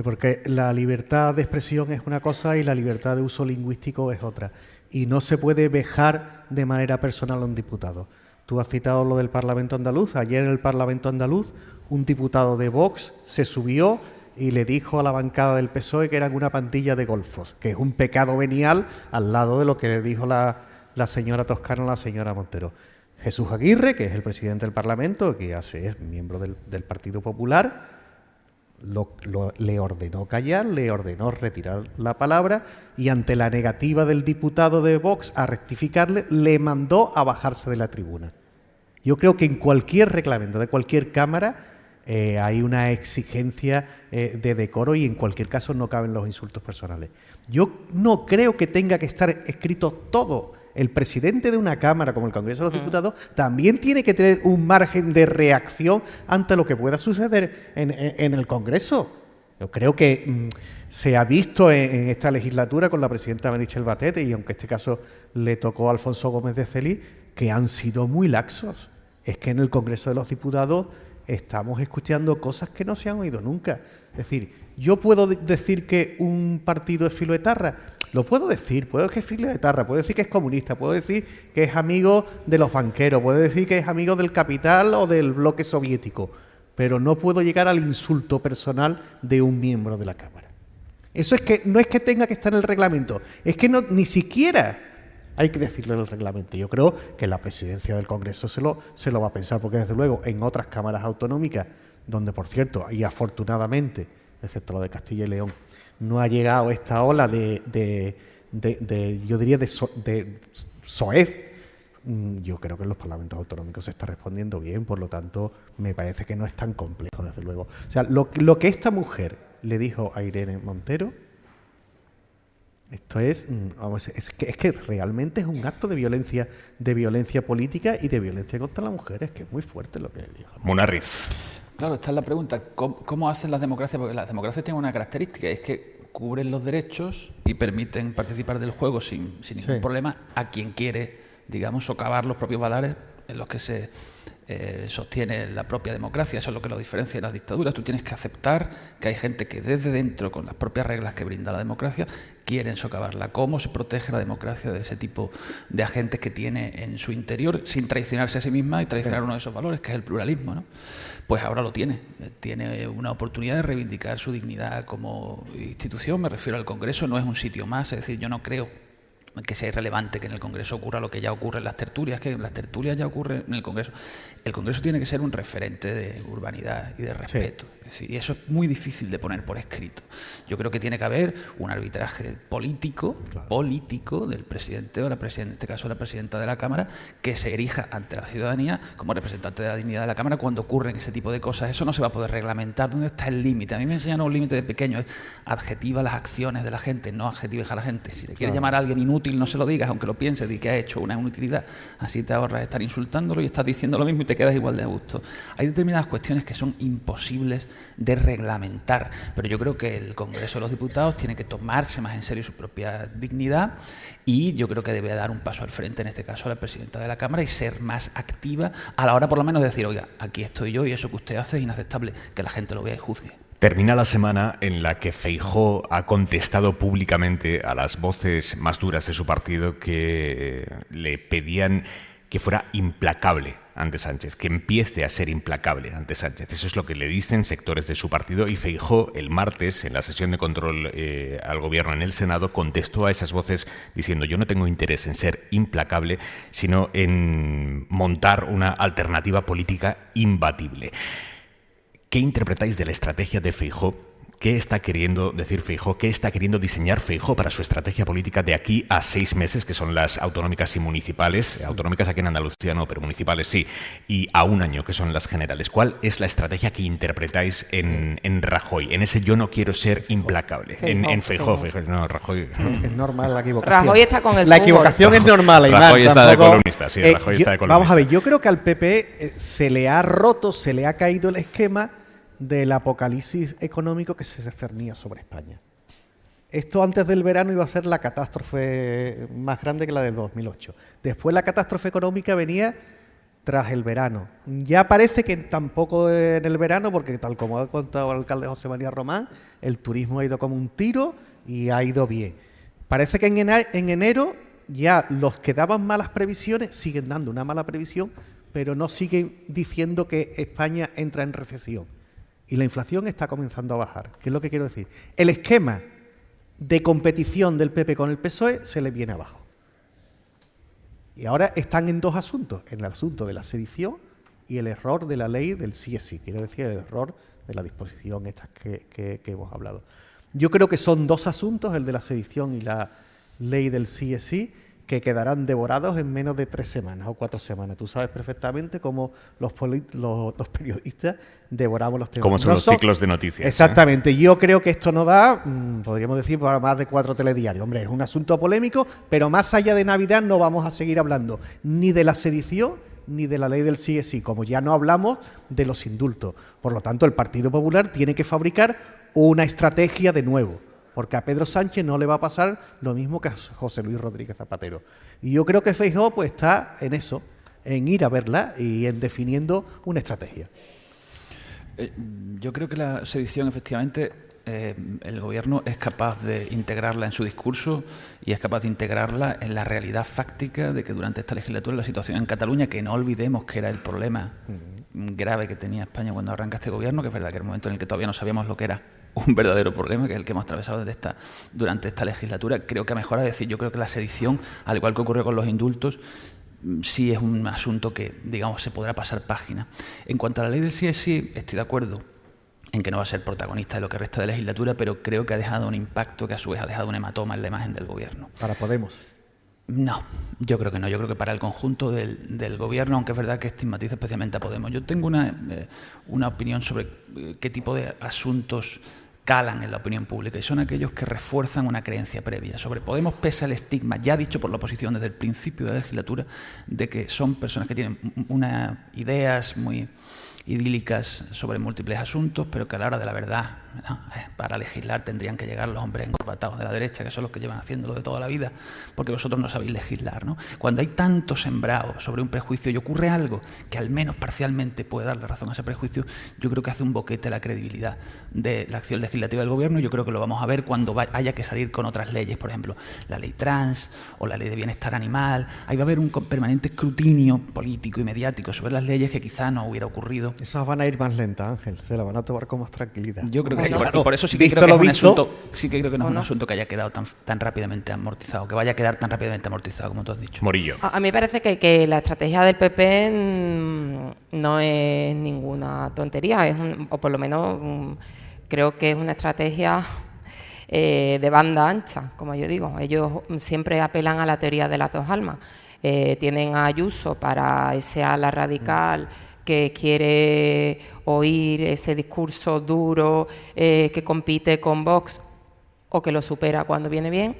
porque la libertad de expresión es una cosa y la libertad de uso lingüístico es otra. Y no se puede vejar de manera personal a un diputado. Tú has citado lo del Parlamento andaluz. Ayer en el Parlamento andaluz un diputado de Vox se subió y le dijo a la bancada del PSOE que eran una pandilla de golfos, que es un pecado venial al lado de lo que le dijo la señora Toscano a la señora Montero. Jesús Aguirre, que es el presidente del Parlamento, que es miembro del Partido Popular, le ordenó callar, le ordenó retirar la palabra y ante la negativa del diputado de Vox a rectificarle, le mandó a bajarse de la tribuna. Yo creo que en cualquier reglamento de cualquier Cámara hay una exigencia de decoro y en cualquier caso no caben los insultos personales. Yo no creo que tenga que estar escrito todo. El presidente de una Cámara como el Congreso de los Diputados también tiene que tener un margen de reacción ante lo que pueda suceder en el Congreso. Yo creo que se ha visto en esta legislatura con la presidenta Meritxell Batet, y aunque este caso le tocó a Alfonso Gómez de Celí, que han sido muy laxos. Es que en el Congreso de los Diputados estamos escuchando cosas que no se han oído nunca. Es decir, yo puedo decir que un partido es filoetarra. Lo puedo decir, puedo decir que es filoetarra, puedo decir que es comunista, puedo decir que es amigo de los banqueros, puedo decir que es amigo del capital o del bloque soviético, pero no puedo llegar al insulto personal de un miembro de la Cámara. Eso es que no es que tenga que estar en el reglamento, es que ni siquiera hay que decirlo en el reglamento. Yo creo que la presidencia del Congreso se lo va a pensar, porque desde luego en otras cámaras autonómicas, donde por cierto, y afortunadamente, excepto lo de Castilla y León, no ha llegado esta ola de soez. Yo creo que en los parlamentos autonómicos se está respondiendo bien, por lo tanto, me parece que no es tan complejo, desde luego. O sea, lo que esta mujer le dijo a Irene Montero Esto es, vamos, es que realmente es un acto de violencia política y de violencia contra las mujeres, que es muy fuerte lo que dijo. Munarriz. Claro, esta es la pregunta. ¿Cómo hacen las democracias? Porque las democracias tienen una característica, es que cubren los derechos y permiten participar del juego sin ningún problema a quien quiere, digamos, socavar los propios valores en los que se sostiene la propia democracia. Eso es lo que lo diferencia de las dictaduras. Tú tienes que aceptar que hay gente que desde dentro, con las propias reglas que brinda la democracia, quieren socavarla. ¿Cómo se protege la democracia de ese tipo de agentes que tiene en su interior sin traicionarse a sí misma y traicionar uno de esos valores, que es el pluralismo, ¿no? Pues ahora lo tiene. Tiene una oportunidad de reivindicar su dignidad como institución. Me refiero al Congreso, no es un sitio más. Es decir, yo no creo que sea irrelevante que en el Congreso ocurra lo que ya ocurre en las tertulias, que en las tertulias ya ocurre en el Congreso. El Congreso tiene que ser un referente de urbanidad y de respeto. Sí. Y eso es muy difícil de poner por escrito. Yo creo que tiene que haber un arbitraje político del presidente o la presidenta, en este caso la presidenta de la Cámara, que se erija ante la ciudadanía como representante de la dignidad de la Cámara cuando ocurren ese tipo de cosas. Eso no se va a poder reglamentar. ¿Dónde está el límite? A mí me enseñaron un límite de pequeño, es adjetiva las acciones de la gente, no adjetives a la gente. Si le quieres llamar a alguien inútil, no se lo digas, aunque lo pienses, di que ha hecho una inutilidad. Así te ahorras estar insultándolo y estás diciendo lo mismo y te quedas igual de a gusto. Hay determinadas cuestiones que son imposibles de reglamentar, pero yo creo que el Congreso de los Diputados tiene que tomarse más en serio su propia dignidad y yo creo que debe dar un paso al frente, en este caso a la presidenta de la Cámara, y ser más activa a la hora por lo menos de decir, oiga, aquí estoy yo y eso que usted hace es inaceptable, que la gente lo vea y juzgue. Termina la semana en la que Feijóo ha contestado públicamente a las voces más duras de su partido que le pedían que fuera implacable ante Sánchez, que empiece a ser implacable ante Sánchez. Eso es lo que le dicen sectores de su partido y Feijóo el martes, en la sesión de control al Gobierno en el Senado, contestó a esas voces diciendo: yo no tengo interés en ser implacable, sino en montar una alternativa política imbatible. ¿Qué interpretáis de la estrategia de Feijóo? ¿Qué está queriendo decir Feijóo? ¿Qué está queriendo diseñar Feijóo para su estrategia política de aquí a 6 meses, que son las autonómicas y municipales? Autonómicas aquí en Andalucía no, pero municipales sí. Y a 1 año, que son las generales. ¿Cuál es la estrategia que interpretáis en Rajoy? En ese yo no quiero ser implacable. En Feijóo. No, Rajoy. Es normal la equivocación. Rajoy está con el La equivocación es normal. Rajoy está de columnista, sí. Rajoy está de columnista. Vamos a ver, yo creo que al PP se le ha roto, se le ha caído el esquema del apocalipsis económico que se cernía sobre España. Esto antes del verano iba a ser la catástrofe más grande que la del 2008. Después la catástrofe económica venía tras el verano. Ya parece que tampoco en el verano, porque tal como ha contado el alcalde José María Román, el turismo ha ido como un tiro y ha ido bien. Parece que en enero ya los que daban malas previsiones siguen dando una mala previsión, pero no siguen diciendo que España entra en recesión. Y la inflación está comenzando a bajar. ¿Qué es lo que quiero decir? El esquema de competición del PP con el PSOE se le viene abajo. Y ahora están en 2 asuntos. En el asunto de la sedición y el error de la ley del sí es sí. Quiero decir, el error de la disposición esta que hemos hablado. Yo creo que son 2 asuntos, el de la sedición y la ley del sí es sí, que quedarán devorados en menos de 3 semanas o 4 semanas. Tú sabes perfectamente cómo los periodistas devoramos los temas. Como son los ciclos de noticias. Exactamente. Yo creo que esto no da, podríamos decir, para más de 4 telediarios. Hombre, es un asunto polémico, pero más allá de Navidad no vamos a seguir hablando ni de la sedición ni de la ley del sí es sí, como ya no hablamos de los indultos. Por lo tanto, el Partido Popular tiene que fabricar una estrategia de nuevo, porque a Pedro Sánchez no le va a pasar lo mismo que a José Luis Rodríguez Zapatero. Y yo creo que Feijóo pues está en eso, en ir a verla y en definiendo una estrategia. Yo creo que la sedición, efectivamente, el Gobierno es capaz de integrarla en su discurso y es capaz de integrarla en la realidad fáctica de que durante esta legislatura la situación en Cataluña, que no olvidemos que era el problema grave que tenía España cuando arranca este Gobierno, que es verdad que era el momento en el que todavía no sabíamos lo que era un verdadero problema, que es el que hemos atravesado durante esta legislatura. Creo que a mejor decir, yo creo que la sedición, al igual que ocurrió con los indultos, sí es un asunto que, digamos, se podrá pasar página. En cuanto a la ley del sí es sí, estoy de acuerdo en que no va a ser protagonista de lo que resta de legislatura, pero creo que ha dejado un impacto que a su vez ha dejado un hematoma en la imagen del Gobierno. ¿Para Podemos? No, yo creo que no. Yo creo que para el conjunto del Gobierno, aunque es verdad que estigmatiza especialmente a Podemos. Yo tengo una opinión sobre qué tipo de asuntos calan en la opinión pública y son aquellos que refuerzan una creencia previa. Sobre Podemos pesa el estigma, ya dicho por la oposición desde el principio de la legislatura, de que son personas que tienen unas ideas muy idílicas sobre múltiples asuntos, pero que a la hora de la verdad, ¿no?, para legislar tendrían que llegar los hombres encorbatados de la derecha, que son los que llevan haciéndolo de toda la vida, porque vosotros no sabéis legislar, ¿no? Cuando hay tanto sembrado sobre un prejuicio y ocurre algo que al menos parcialmente puede darle razón a ese prejuicio, yo creo que hace un boquete a la credibilidad de la acción legislativa del Gobierno. Yo creo que lo vamos a ver cuando haya que salir con otras leyes, por ejemplo, la ley trans o la ley de bienestar animal. Ahí va a haber un permanente escrutinio político y mediático sobre las leyes que quizá no hubiera ocurrido. Esas van a ir más lentas, Ángel, se las van a tomar con más tranquilidad. Yo creo que sí, Claro, y por eso sí que creo que no es un asunto que haya quedado tan rápidamente amortizado, que vaya a quedar tan rápidamente amortizado, como tú has dicho. Morillo. A mí me parece que la estrategia del PP no es ninguna tontería, o por lo menos creo que es una estrategia de banda ancha, como yo digo. Ellos siempre apelan a la teoría de las dos almas. Tienen a Ayuso para ese ala radical que quiere oír ese discurso duro, que compite con Vox o que lo supera cuando viene bien.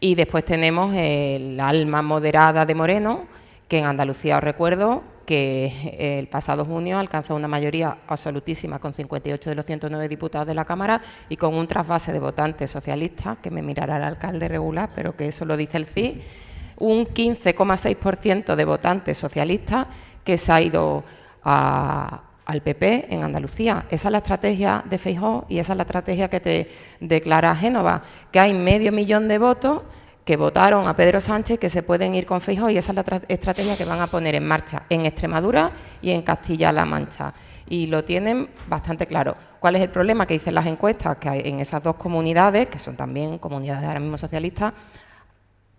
Y después tenemos el alma moderada de Moreno, que en Andalucía os recuerdo que el pasado junio alcanzó una mayoría absolutísima con 58 de los 109 diputados de la Cámara y con un trasvase de votantes socialistas, que me mirará el alcalde regular, pero que eso lo dice el CIS, un 15,6% de votantes socialistas que se ha ido al PP en Andalucía. Esa es la estrategia de Feijóo y esa es la estrategia que te declara Génova, que hay 500.000 de votos que votaron a Pedro Sánchez que se pueden ir con Feijóo, y esa es la estrategia que van a poner en marcha en Extremadura y en Castilla-La Mancha. Y lo tienen bastante claro. ¿Cuál es el problema? Que dicen las encuestas, que en esas dos comunidades, que son también comunidades ahora mismo socialistas,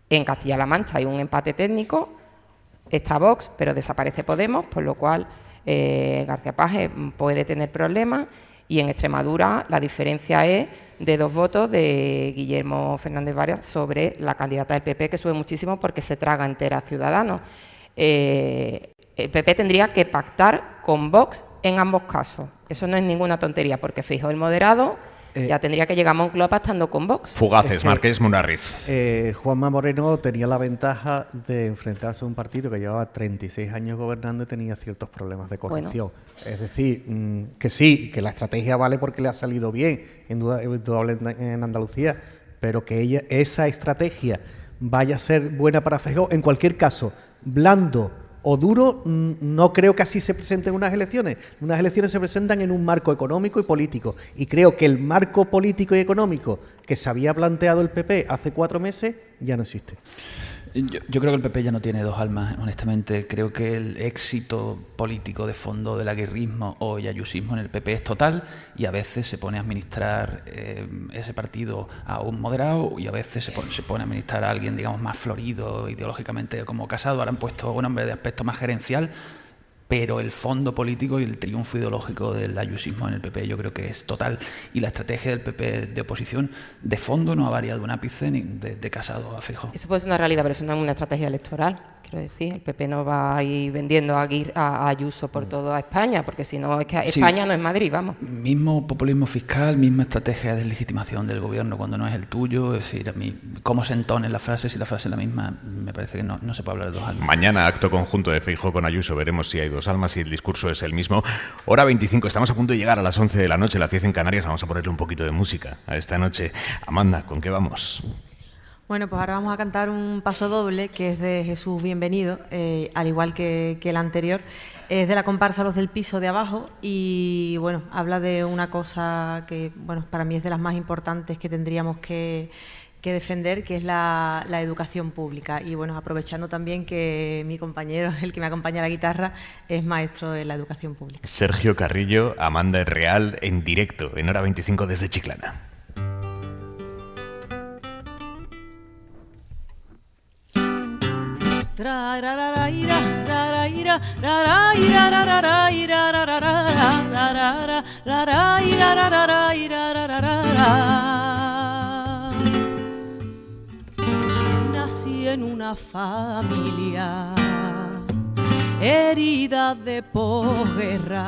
en Castilla-La Mancha hay un empate técnico, está Vox, pero desaparece Podemos, por lo cual García Paje puede tener problemas, y en Extremadura la diferencia es de 2 votos de Guillermo Fernández Varias sobre la candidata del PP, que sube muchísimo porque se traga entera a Ciudadanos. El PP tendría que pactar con Vox en ambos casos. Eso no es ninguna tontería, porque Feijóo el moderado ya tendría que llegar a Moncloa estando con Vox. Fugaces, Marqués Munarriz. Juanma Moreno tenía la ventaja de enfrentarse a un partido que llevaba 36 años gobernando y tenía ciertos problemas de corrupción. Bueno. Es decir, que sí, que la estrategia vale porque le ha salido bien, indudable en Andalucía, pero que esa estrategia vaya a ser buena para Feijóo, en cualquier caso, blando o duro, no creo que así se presenten unas elecciones. Unas elecciones se presentan en un marco económico y político. Y creo que el marco político y económico que se había planteado el PP hace 4 meses ya no existe. Yo creo que el PP ya no tiene dos almas, honestamente. Creo que el éxito político de fondo del aguirrismo o ayusismo en el PP es total, y a veces se pone a administrar ese partido a un moderado, y a veces se pone a administrar a alguien, digamos, más florido ideológicamente como Casado. Ahora han puesto a un hombre de aspecto más gerencial, pero el fondo político y el triunfo ideológico del ayusismo en el PP yo creo que es total, y la estrategia del PP de oposición de fondo no ha variado un ápice ni de Casado a Feijóo. Eso puede ser una realidad, pero eso no es una estrategia electoral. Quiero decir, el PP no va a ir vendiendo a Ayuso por toda España, porque si no, es que España no es Madrid, vamos. Mismo populismo fiscal, misma estrategia de deslegitimación del gobierno cuando no es el tuyo. Es decir, a mí, cómo se entonen las frases, si la frase es la misma, me parece que no se puede hablar de dos almas. Mañana, acto conjunto de Feijóo con Ayuso, veremos si hay dos almas y el discurso es el mismo. Hora 25, estamos a punto de llegar a las 11 de la noche, las 10 en Canarias. Vamos a ponerle un poquito de música a esta noche. Amanda, ¿con qué vamos? Bueno, pues ahora vamos a cantar un paso doble, que es de Jesús Bienvenido, al igual que el anterior. Es de la comparsa Los del Piso de Abajo y, bueno, habla de una cosa que, bueno, para mí es de las más importantes que tendríamos que defender, que es la educación pública. Y, bueno, aprovechando también que mi compañero, el que me acompaña a la guitarra, es maestro de la educación pública. Sergio Carrillo, Amanda Real, en directo, en Hora 25 desde Chiclana. Nací en una familia herida de posguerra,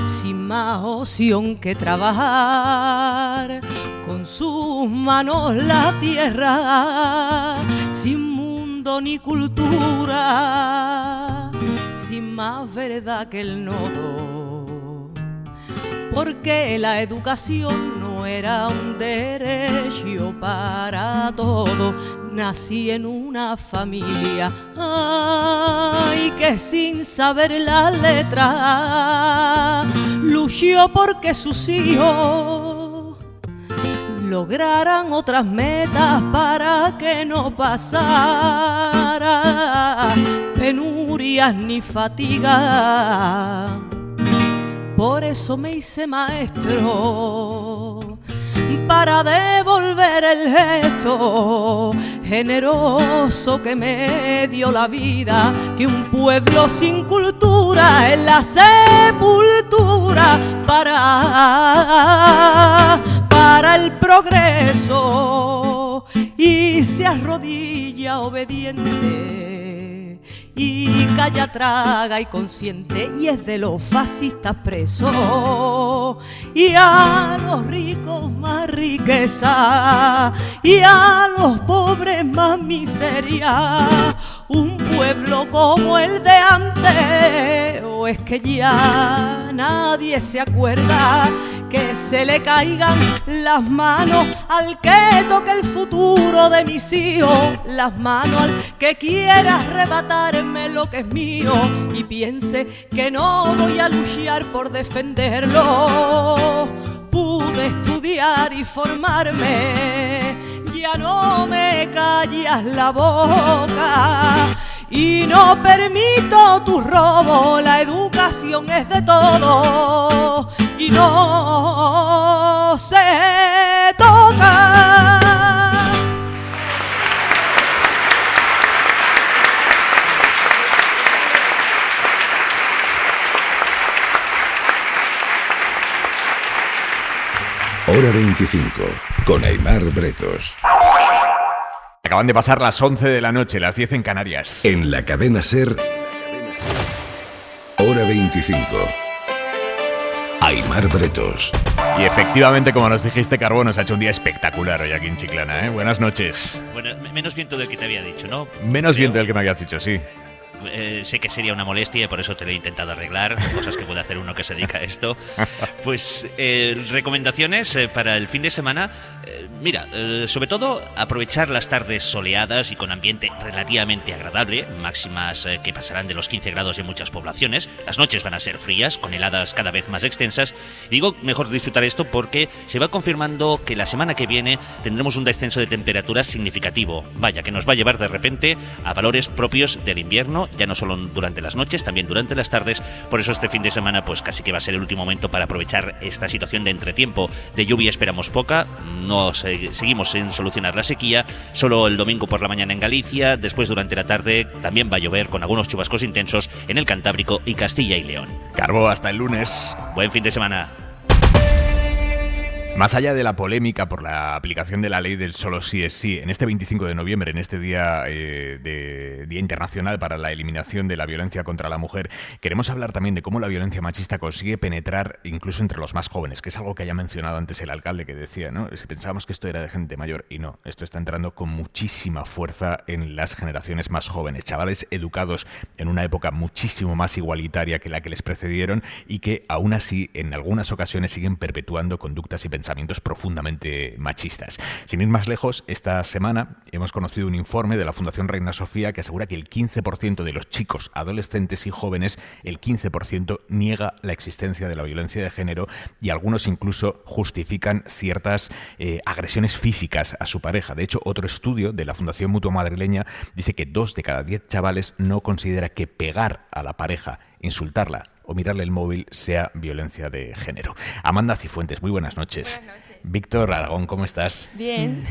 sin más opción que trabajar con sus manos la tierra, sin mundo ni cultura, sin más verdad que el nodo, porque la educación no era un derecho para todos. Nací en una familia, ay, que sin saber la letra luchó porque sus hijos lograran otras metas para que no pasara penurias ni fatiga. Por eso me hice maestro, para devolver el gesto generoso que me dio la vida, que un pueblo sin cultura es la sepultura para el progreso, y se arrodilla obediente y calla, traga y consciente, y es de los fascistas presos, y a los ricos más riqueza, y a los pobres más miseria. Un pueblo como el de antes, o es que ya nadie se acuerda que se le caigan las manos al que toque el futuro de mis hijos, las manos al que quiera arrebatarme lo que es mío y piense que no voy a luchar por defenderlo. Pude estudiar y formarme, ya no me callas la boca y no permito tu robo. La educación es de todos y no se toca. Hora 25, con Aimar Bretos. Acaban de pasar las 11 de la noche, las 10 en Canarias. En la cadena SER, Hora 25. Aimar Bretos. Y efectivamente, como nos dijiste, Carbó, nos ha hecho un día espectacular hoy aquí en Chiclana, ¿eh? Buenas noches. Bueno, menos viento del que te había dicho, ¿no? Menos viento del que me habías dicho, sí. Sé que sería una molestia y por eso te lo he intentado arreglar, cosas que puede hacer uno que se dedica a esto. Pues recomendaciones para el fin de semana. Mira, sobre todo aprovechar las tardes soleadas y con ambiente relativamente agradable, máximas que pasarán de los 15 grados en muchas poblaciones. Las noches van a ser frías, con heladas cada vez más extensas. Y digo, mejor disfrutar esto porque se va confirmando que la semana que viene tendremos un descenso de temperaturas significativo. Vaya, que nos va a llevar de repente a valores propios del invierno, ya no solo durante las noches, también durante las tardes. Por eso este fin de semana pues casi que va a ser el último momento para aprovechar esta situación de entretiempo. De lluvia esperamos poca, seguimos sin solucionar la sequía, solo el domingo por la mañana en Galicia, después durante la tarde también va a llover con algunos chubascos intensos en el Cantábrico y Castilla y León. Carbó, hasta el lunes. Buen fin de semana. Más allá de la polémica por la aplicación de la ley del solo sí es sí, en este 25 de noviembre, en este Día Internacional para la Eliminación de la Violencia contra la Mujer, queremos hablar también de cómo la violencia machista consigue penetrar incluso entre los más jóvenes, que es algo que haya mencionado antes el alcalde, que decía, ¿no? Si pensábamos que esto era de gente mayor, y no, esto está entrando con muchísima fuerza en las generaciones más jóvenes, chavales educados en una época muchísimo más igualitaria que la que les precedieron y que aún así en algunas ocasiones siguen perpetuando conductas y pensamientos profundamente machistas. Sin ir más lejos, esta semana hemos conocido un informe de la Fundación Reina Sofía que asegura que el 15% de los chicos, adolescentes y jóvenes, el 15% niega la existencia de la violencia de género y algunos incluso justifican ciertas agresiones físicas a su pareja. De hecho, otro estudio de la Fundación Mutua Madrileña dice que 2 de cada 10 chavales no considera que pegar a la pareja, insultarla o mirarle el móvil sea violencia de género. Amanda Cifuentes, muy buenas noches. Buenas noches. Víctor Aragón, ¿cómo estás? Bien.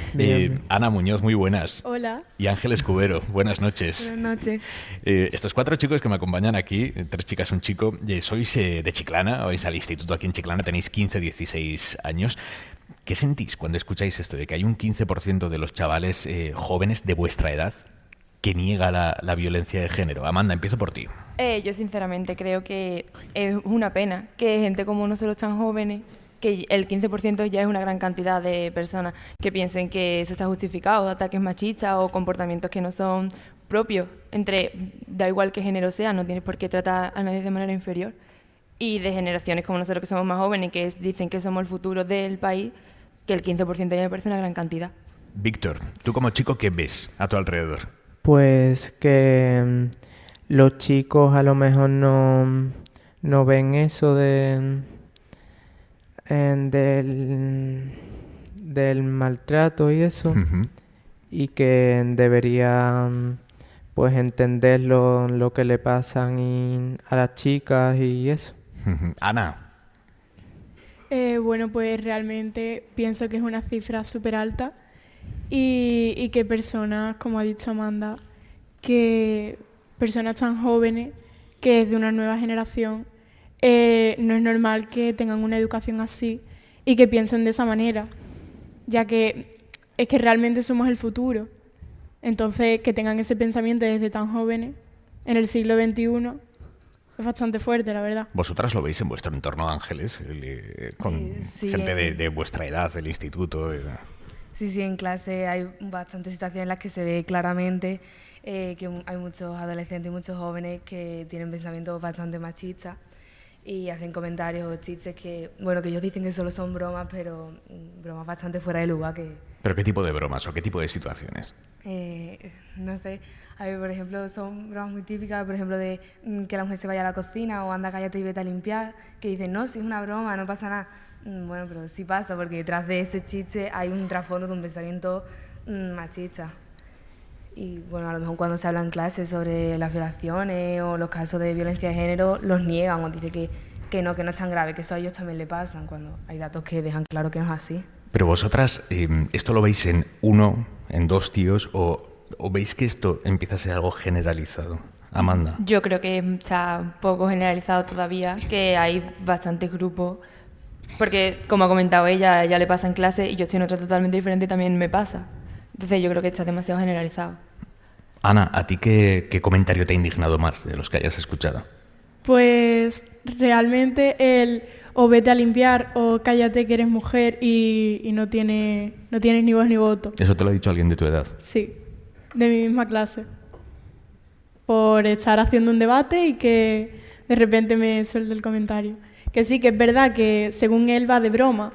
Ana Muñoz, muy buenas. Hola. Y Ángel Escudero, buenas noches. Buenas noches. Estos 4 chicos que me acompañan aquí, 3 chicas, un chico, sois de Chiclana, vais al instituto aquí en Chiclana, tenéis 15, 16 años. ¿Qué sentís cuando escucháis esto de que hay un 15% de los chavales jóvenes de vuestra edad que niega la violencia de género. Amanda, empiezo por ti. Yo sinceramente creo que es una pena que gente como nosotros tan jóvenes, que el 15% ya es una gran cantidad de personas que piensen que eso está justificado, ataques machistas o comportamientos que no son propios, da igual qué género sea, no tienes por qué tratar a nadie de manera inferior. Y de generaciones como nosotros que somos más jóvenes, que dicen que somos el futuro del país, que el 15% ya me parece una gran cantidad. Víctor, tú como chico, ¿qué ves a tu alrededor? Pues que los chicos a lo mejor no ven eso del maltrato y eso, y que deberían pues entender lo que le pasan a las chicas y eso. Ana. Bueno, pues realmente pienso que es una cifra súper alta y que personas, como ha dicho Amanda, que personas tan jóvenes, que es de una nueva generación, no es normal que tengan una educación así y que piensen de esa manera, ya que es que realmente somos el futuro. Entonces, que tengan ese pensamiento desde tan jóvenes, en el siglo XXI, es bastante fuerte, la verdad. ¿Vosotras lo veis en vuestro entorno, Ángeles? Con sí, gente de vuestra edad, del instituto. Sí, en clase hay bastantes situaciones en las que se ve claramente que hay muchos adolescentes y muchos jóvenes que tienen pensamientos bastante machistas y hacen comentarios o chistes que ellos dicen que solo son bromas, pero bromas bastante fuera de lugar. ¿Pero qué tipo de bromas o qué tipo de situaciones? No sé, a ver, por ejemplo, son bromas muy típicas, por ejemplo, de que la mujer se vaya a la cocina o anda, cállate y vete a limpiar, que dicen, no, si es una broma, no pasa nada. Bueno, pero sí pasa, porque detrás de ese chiste hay un trasfondo de un pensamiento machista. Y bueno, a lo mejor cuando se habla en clase sobre las violaciones o los casos de violencia de género, los niegan o dicen que no es tan grave, que eso a ellos también le pasan, cuando hay datos que dejan claro que no es así. Pero vosotras, ¿esto lo veis en dos tíos o veis que esto empieza a ser algo generalizado? Amanda. Yo creo que está poco generalizado todavía, que hay bastantes grupos, porque como ha comentado ella le pasa en clase y yo estoy en otra totalmente diferente y también me pasa. Entonces yo creo que está demasiado generalizado. Ana, ¿a ti qué comentario te ha indignado más de los que hayas escuchado? Pues realmente o vete a limpiar o cállate que eres mujer y no tienes ni voz ni voto. ¿Eso te lo ha dicho alguien de tu edad? Sí, de mi misma clase. Por estar haciendo un debate y que de repente me suelte el comentario. Que sí, que es verdad que según él va de broma,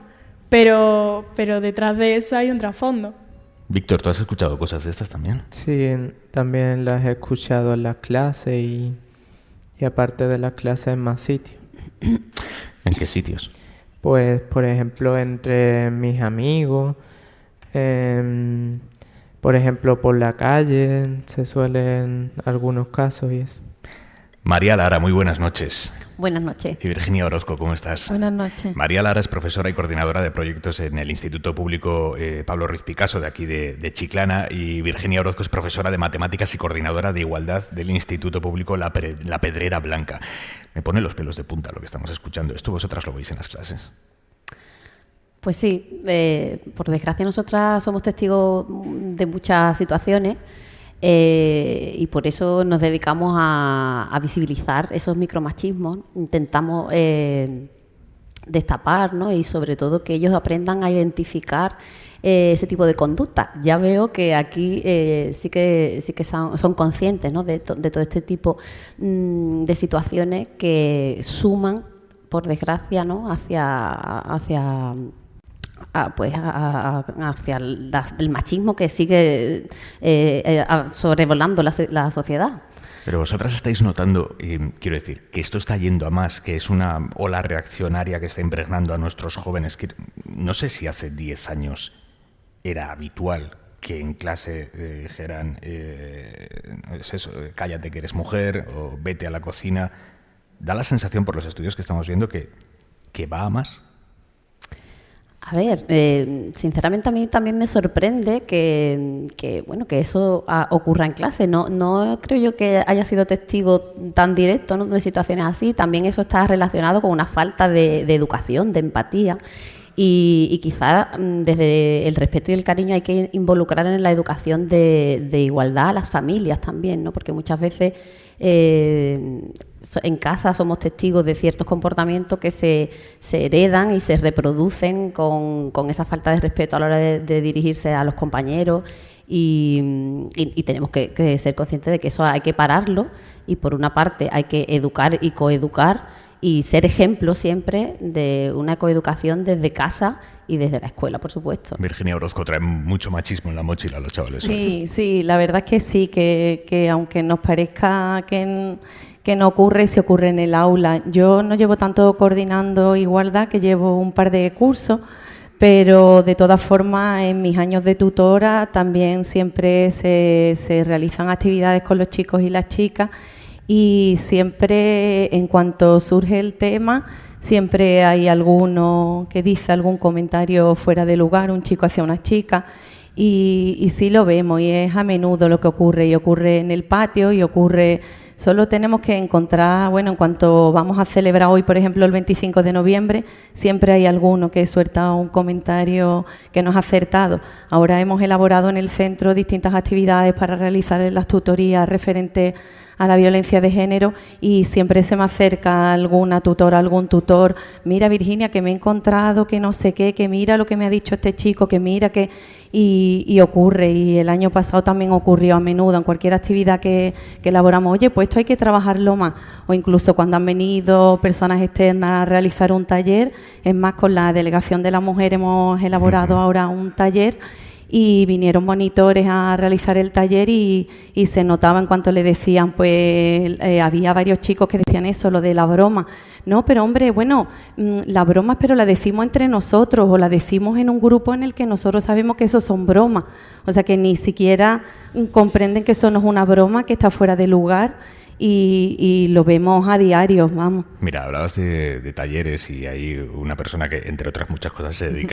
pero detrás de eso hay un trasfondo. Víctor, ¿tú has escuchado cosas de estas también? Sí, también las he escuchado en las clases y aparte de las clases en más sitios. ¿En qué sitios? Pues, por ejemplo, entre mis amigos, por ejemplo, por la calle, se suelen algunos casos y eso. María Lara, muy buenas noches. Buenas noches. Y Virginia Orozco, ¿cómo estás? Buenas noches. María Lara es profesora y coordinadora de proyectos en el Instituto Público Pablo Ruiz Picasso, de aquí de Chiclana, y Virginia Orozco es profesora de matemáticas y coordinadora de igualdad del Instituto Público La Pedrera Blanca. Me pone los pelos de punta lo que estamos escuchando. ¿Esto vosotras lo veis en las clases? Pues sí, por desgracia nosotras somos testigos de muchas situaciones. Y por eso nos dedicamos a visibilizar esos micromachismos, intentamos destapar, ¿no? Y sobre todo que ellos aprendan a identificar ese tipo de conducta. Ya veo que aquí sí que son conscientes, ¿no? de todo este tipo de situaciones que suman, por desgracia, ¿no? hacia el machismo que sigue sobrevolando la sociedad. Pero vosotras estáis notando, quiero decir, que esto está yendo a más, que es una ola reaccionaria que está impregnando a nuestros jóvenes. Que no sé si hace 10 años era habitual que en clase dijeran, es eso, cállate que eres mujer, o vete a la cocina. Da la sensación por los estudios que estamos viendo que va a más. A ver, sinceramente a mí también me sorprende que eso ocurra en clase. No creo yo que haya sido testigo tan directo, ¿no? de situaciones así. También eso está relacionado con una falta de educación, de empatía. y quizá desde el respeto y el cariño hay que involucrar en la educación de igualdad a las familias también, ¿no? Porque muchas veces en casa somos testigos de ciertos comportamientos que se heredan y se reproducen con esa falta de respeto a la hora de dirigirse a los compañeros y tenemos que ser conscientes de que eso hay que pararlo y por una parte hay que educar y coeducar y ser ejemplo siempre de una coeducación desde casa y desde la escuela, por supuesto. Virginia Orozco trae mucho machismo en la mochila a los chavales. Sí, la verdad es que sí, que aunque nos parezca que no ocurre, sí ocurre en el aula. Yo no llevo tanto coordinando igualdad, que llevo un par de cursos, pero de todas formas en mis años de tutora también siempre se realizan actividades con los chicos y las chicas y siempre en cuanto surge el tema siempre hay alguno que dice algún comentario fuera de lugar, un chico hacia una chica y sí lo vemos y es a menudo lo que ocurre y ocurre en el patio y ocurre. Solo tenemos que encontrar, bueno, en cuanto vamos a celebrar hoy, por ejemplo, el 25 de noviembre, siempre hay alguno que suelta un comentario que nos ha acertado. Ahora hemos elaborado en el centro distintas actividades para realizar las tutorías referentes a la violencia de género y siempre se me acerca alguna tutora, algún tutor, mira Virginia que me he encontrado, que no sé qué, que mira lo que me ha dicho este chico, que mira que... Y ocurre, y el año pasado también ocurrió a menudo en cualquier actividad que elaboramos, oye, pues esto hay que trabajarlo más, o incluso cuando han venido personas externas a realizar un taller, es más, con la Delegación de la Mujer hemos elaborado ahora un taller y vinieron monitores a realizar el taller y se notaba en cuanto le decían, pues había varios chicos que decían eso, lo de la broma. No, pero hombre, bueno, la broma, pero la decimos entre nosotros o la decimos en un grupo en el que nosotros sabemos que eso son bromas. O sea, que ni siquiera comprenden que eso no es una broma, que está fuera de lugar. Y lo vemos a diario, vamos. Mira, hablabas de talleres y hay una persona que, entre otras muchas cosas, se dedica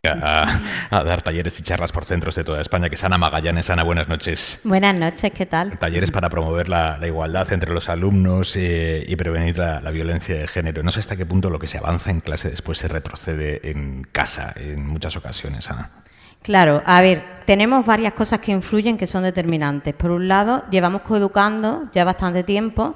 a dar talleres y charlas por centros de toda España, que es Ana Magallanes. Ana, buenas noches. Buenas noches, ¿qué tal? Talleres para promover la igualdad entre los alumnos y prevenir la violencia de género. No sé hasta qué punto lo que se avanza en clase después se retrocede en casa, en muchas ocasiones, Ana. Claro, a ver, tenemos varias cosas que influyen que son determinantes. Por un lado, llevamos coeducando ya bastante tiempo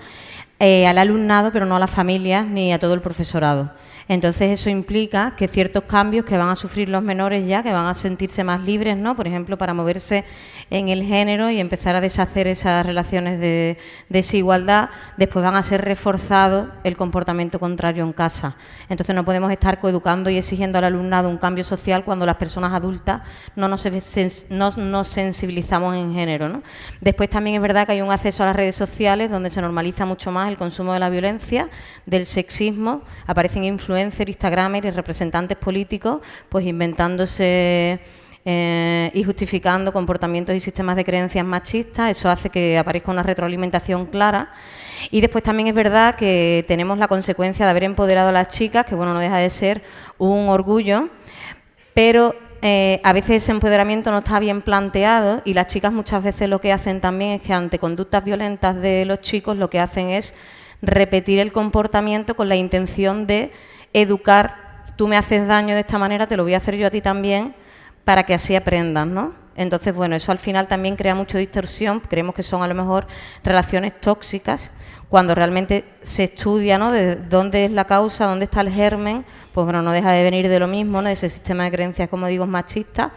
al alumnado, pero no a las familias ni a todo el profesorado. Entonces eso implica que ciertos cambios que van a sufrir los menores ya, que van a sentirse más libres, ¿no? Por ejemplo, para moverse en el género y empezar a deshacer esas relaciones de desigualdad, después van a ser reforzados el comportamiento contrario en casa. Entonces no podemos estar coeducando y exigiendo al alumnado un cambio social cuando las personas adultas no nos sensibilizamos en género, ¿no? Después también es verdad que hay un acceso a las redes sociales donde se normaliza mucho más el consumo de la violencia, del sexismo, aparecen influencers, instagramers y representantes políticos pues inventándose y justificando comportamientos y sistemas de creencias machistas. Eso hace que aparezca una retroalimentación clara. Y después también es verdad que tenemos la consecuencia de haber empoderado a las chicas, que bueno, no deja de ser un orgullo, pero a veces ese empoderamiento no está bien planteado y las chicas muchas veces lo que hacen también es que ante conductas violentas de los chicos lo que hacen es repetir el comportamiento con la intención de educar. Tú me haces daño de esta manera, te lo voy a hacer yo a ti también, para que así aprendan, ¿no? Entonces, bueno, eso al final también crea mucha distorsión. Creemos que son a lo mejor relaciones tóxicas, cuando realmente se estudia, ¿no?, de dónde es la causa, dónde está el germen, pues bueno, no deja de venir de lo mismo, ¿no?, de ese sistema de creencias, como digo, machista.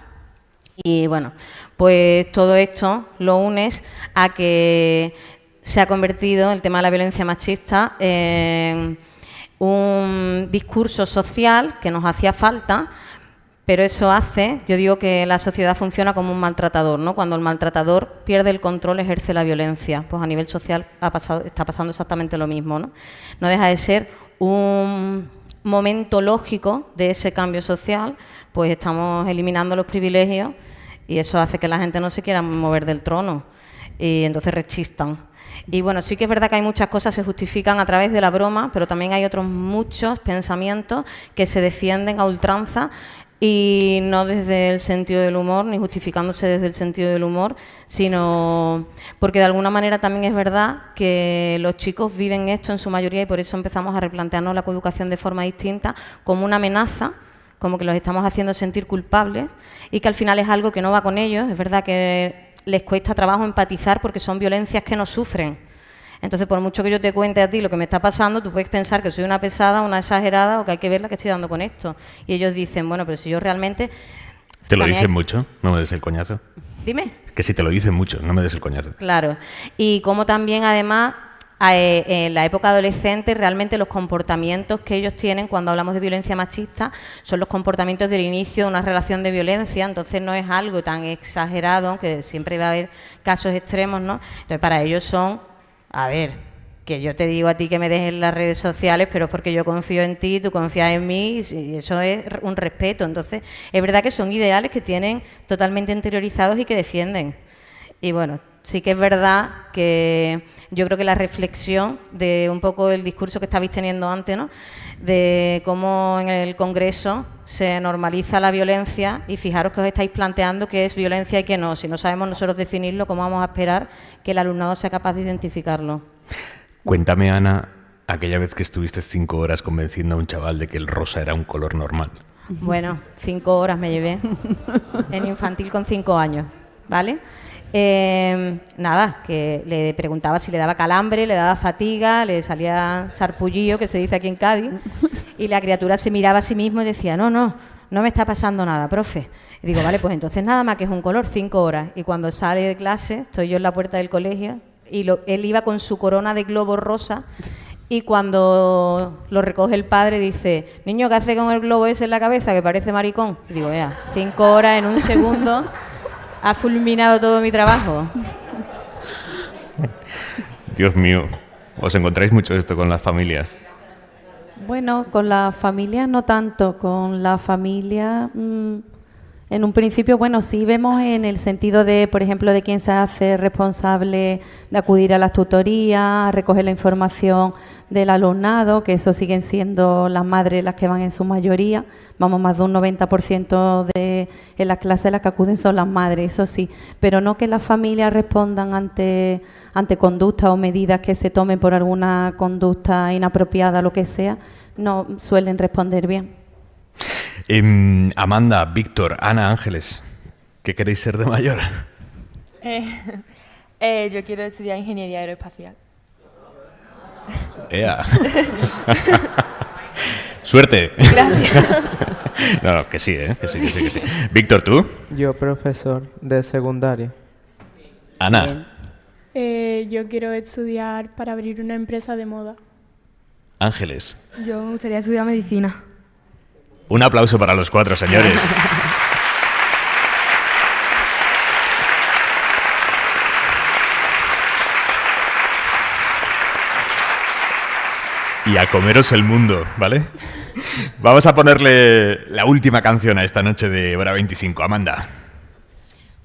Y bueno, pues todo esto lo unes a que se ha convertido el tema de la violencia machista en un discurso social que nos hacía falta. Pero eso hace, yo digo que la sociedad funciona como un maltratador, ¿no? Cuando el maltratador pierde el control, ejerce la violencia. Pues a nivel social está pasando exactamente lo mismo, ¿no? No deja de ser un momento lógico de ese cambio social, pues estamos eliminando los privilegios y eso hace que la gente no se quiera mover del trono y entonces rechistan. Y bueno, sí que es verdad que hay muchas cosas que se justifican a través de la broma, pero también hay otros muchos pensamientos que se defienden a ultranza, y no desde el sentido del humor, ni justificándose desde el sentido del humor, sino porque de alguna manera también es verdad que los chicos viven esto en su mayoría y por eso empezamos a replantearnos la coeducación de forma distinta, como una amenaza como que los estamos haciendo sentir culpables y que al final es algo que no va con ellos. Es verdad que les cuesta trabajo empatizar porque son violencias que no sufren. Entonces, por mucho que yo te cuente a ti lo que me está pasando, tú puedes pensar que soy una pesada, una exagerada o que hay que ver la que estoy dando con esto. Y ellos dicen, bueno, pero si yo realmente... ¿Te lo dicen mucho? No me des el coñazo. Dime. Que si te lo dicen mucho, no me des el coñazo. Claro. Y como también, además, en la época adolescente, realmente los comportamientos que ellos tienen cuando hablamos de violencia machista son los comportamientos del inicio de una relación de violencia, entonces no es algo tan exagerado, aunque siempre va a haber casos extremos, ¿no? Entonces, para ellos son... A ver, que yo te digo a ti que me dejes en las redes sociales, pero es porque yo confío en ti, tú confías en mí, y eso es un respeto. Entonces, es verdad que son ideales que tienen totalmente interiorizados y que defienden. Y bueno, sí que es verdad que yo creo que la reflexión de un poco el discurso que estabais teniendo antes, ¿no?, de cómo en el Congreso se normaliza la violencia, y fijaros que os estáis planteando qué es violencia y qué no. Si no sabemos nosotros definirlo, ¿cómo vamos a esperar que el alumnado sea capaz de identificarlo? Cuéntame, Ana, aquella vez que estuviste 5 horas convenciendo a un chaval de que el rosa era un color normal. Bueno, 5 horas me llevé en infantil con 5 años, ¿vale? Nada, que le preguntaba si le daba calambre, le daba fatiga, le salía sarpullillo, que se dice aquí en Cádiz, y la criatura se miraba a sí mismo y decía, no me está pasando nada, profe. Y digo, vale, pues entonces nada más que es un color, 5 horas. Y cuando sale de clase, estoy yo en la puerta del colegio, y él iba con su corona de globo rosa, y cuando lo recoge el padre dice, niño, ¿qué hace con el globo ese en la cabeza, que parece maricón? Y digo, 5 horas en un segundo... Ha fulminado todo mi trabajo. Dios mío, ¿os encontráis mucho esto con las familias? Bueno, con la familia no tanto. Con la familia, en un principio, bueno, sí vemos en el sentido de, por ejemplo, de quién se hace responsable de acudir a las tutorías, a recoger la información del alumnado, que eso siguen siendo las madres las que van en su mayoría. Vamos, más de un 90% en las clases las que acuden son las madres, eso sí, pero no que las familias respondan ante conductas o medidas que se tomen por alguna conducta inapropiada, lo que sea, no suelen responder bien. Amanda, Víctor, Ana, Ángeles, ¿qué queréis ser de mayor? Yo quiero estudiar ingeniería aeroespacial. ¡Ea! ¡Suerte! Gracias. No, que sí, que sí. Víctor, ¿tú? Yo, profesor de secundaria. Ana. Yo quiero estudiar para abrir una empresa de moda. Ángeles. Yo me gustaría estudiar medicina. Un aplauso para los 4, señores. Y a comeros el mundo, ¿vale? Vamos a ponerle la última canción a esta noche de Hora 25. Amanda.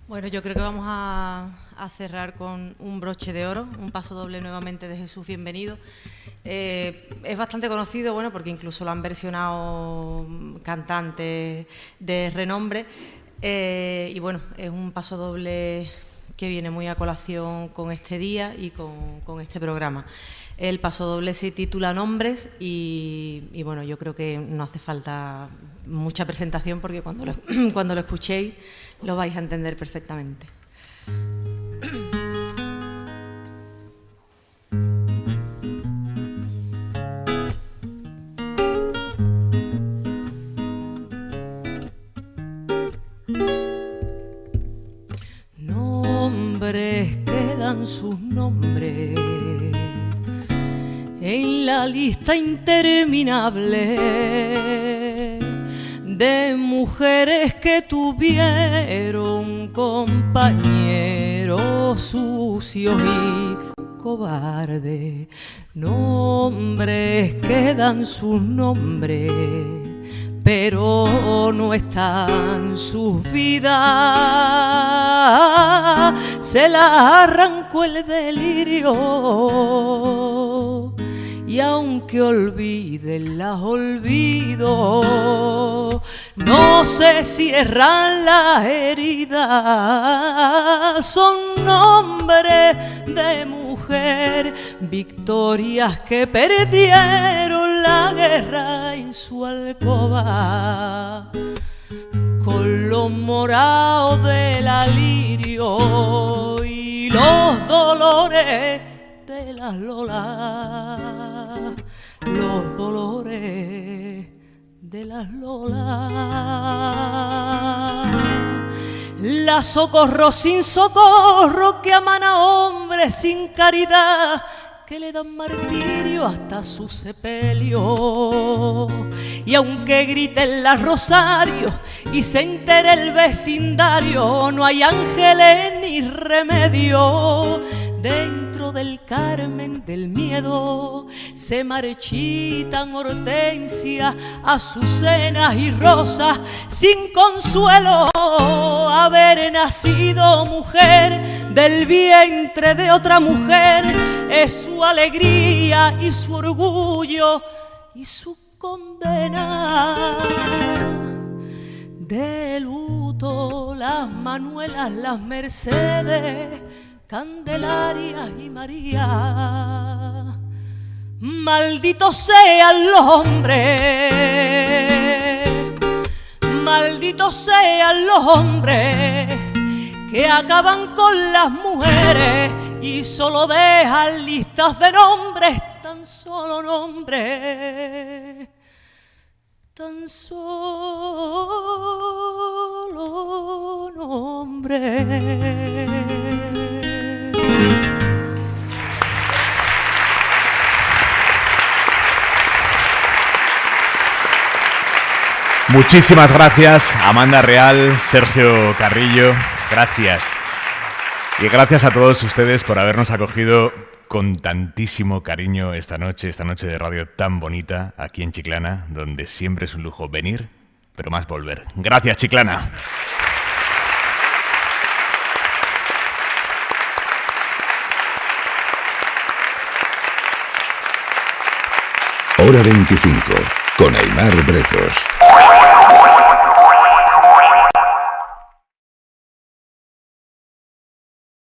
Bueno, yo creo que vamos a cerrar con un broche de oro, un paso doble nuevamente de Jesús Bienvenido. Es bastante conocido, bueno, porque incluso lo han versionado cantantes de renombre. Y bueno, es un paso doble que viene muy a colación con este día y con este programa. El paso doble se titula Nombres y bueno, yo creo que no hace falta mucha presentación porque cuando lo escuchéis lo vais a entender perfectamente. Nombres quedan sus nombres en la lista interminable de mujeres que tuvieron compañeros sucios y cobardes. Nombres quedan sus nombres, pero no están sus vidas. Se las arrancó el delirio y aunque olviden las olvido, no se cierran las heridas. Son nombres de mujer, victorias que perdieron la guerra en su alcoba, con los morados del alirio y los dolores de las lolas, los dolores de las lolas. La socorro sin socorro que aman a hombres sin caridad, que le dan martirio hasta su sepelio. Y aunque griten las rosarios y se entere el vecindario, no hay ángeles ni remedio. Dentro del Carmen del miedo se marchitan hortensias, azucenas y rosas, sin consuelo haber nacido mujer del vientre de otra mujer. Es su alegría y su orgullo y su condena. De luto las Manuelas, las Mercedes, Candelarias y María. Malditos sean los hombres, malditos sean los hombres que acaban con las mujeres y solo dejan listas de nombres, tan solo nombres, tan solo nombres. Muchísimas gracias, Amanda Real, Sergio Carrillo, gracias. Y gracias a todos ustedes por habernos acogido con tantísimo cariño esta noche de radio tan bonita aquí en Chiclana, donde siempre es un lujo venir, pero más volver. Gracias, Chiclana. Hora 25, con Aimar Bretos.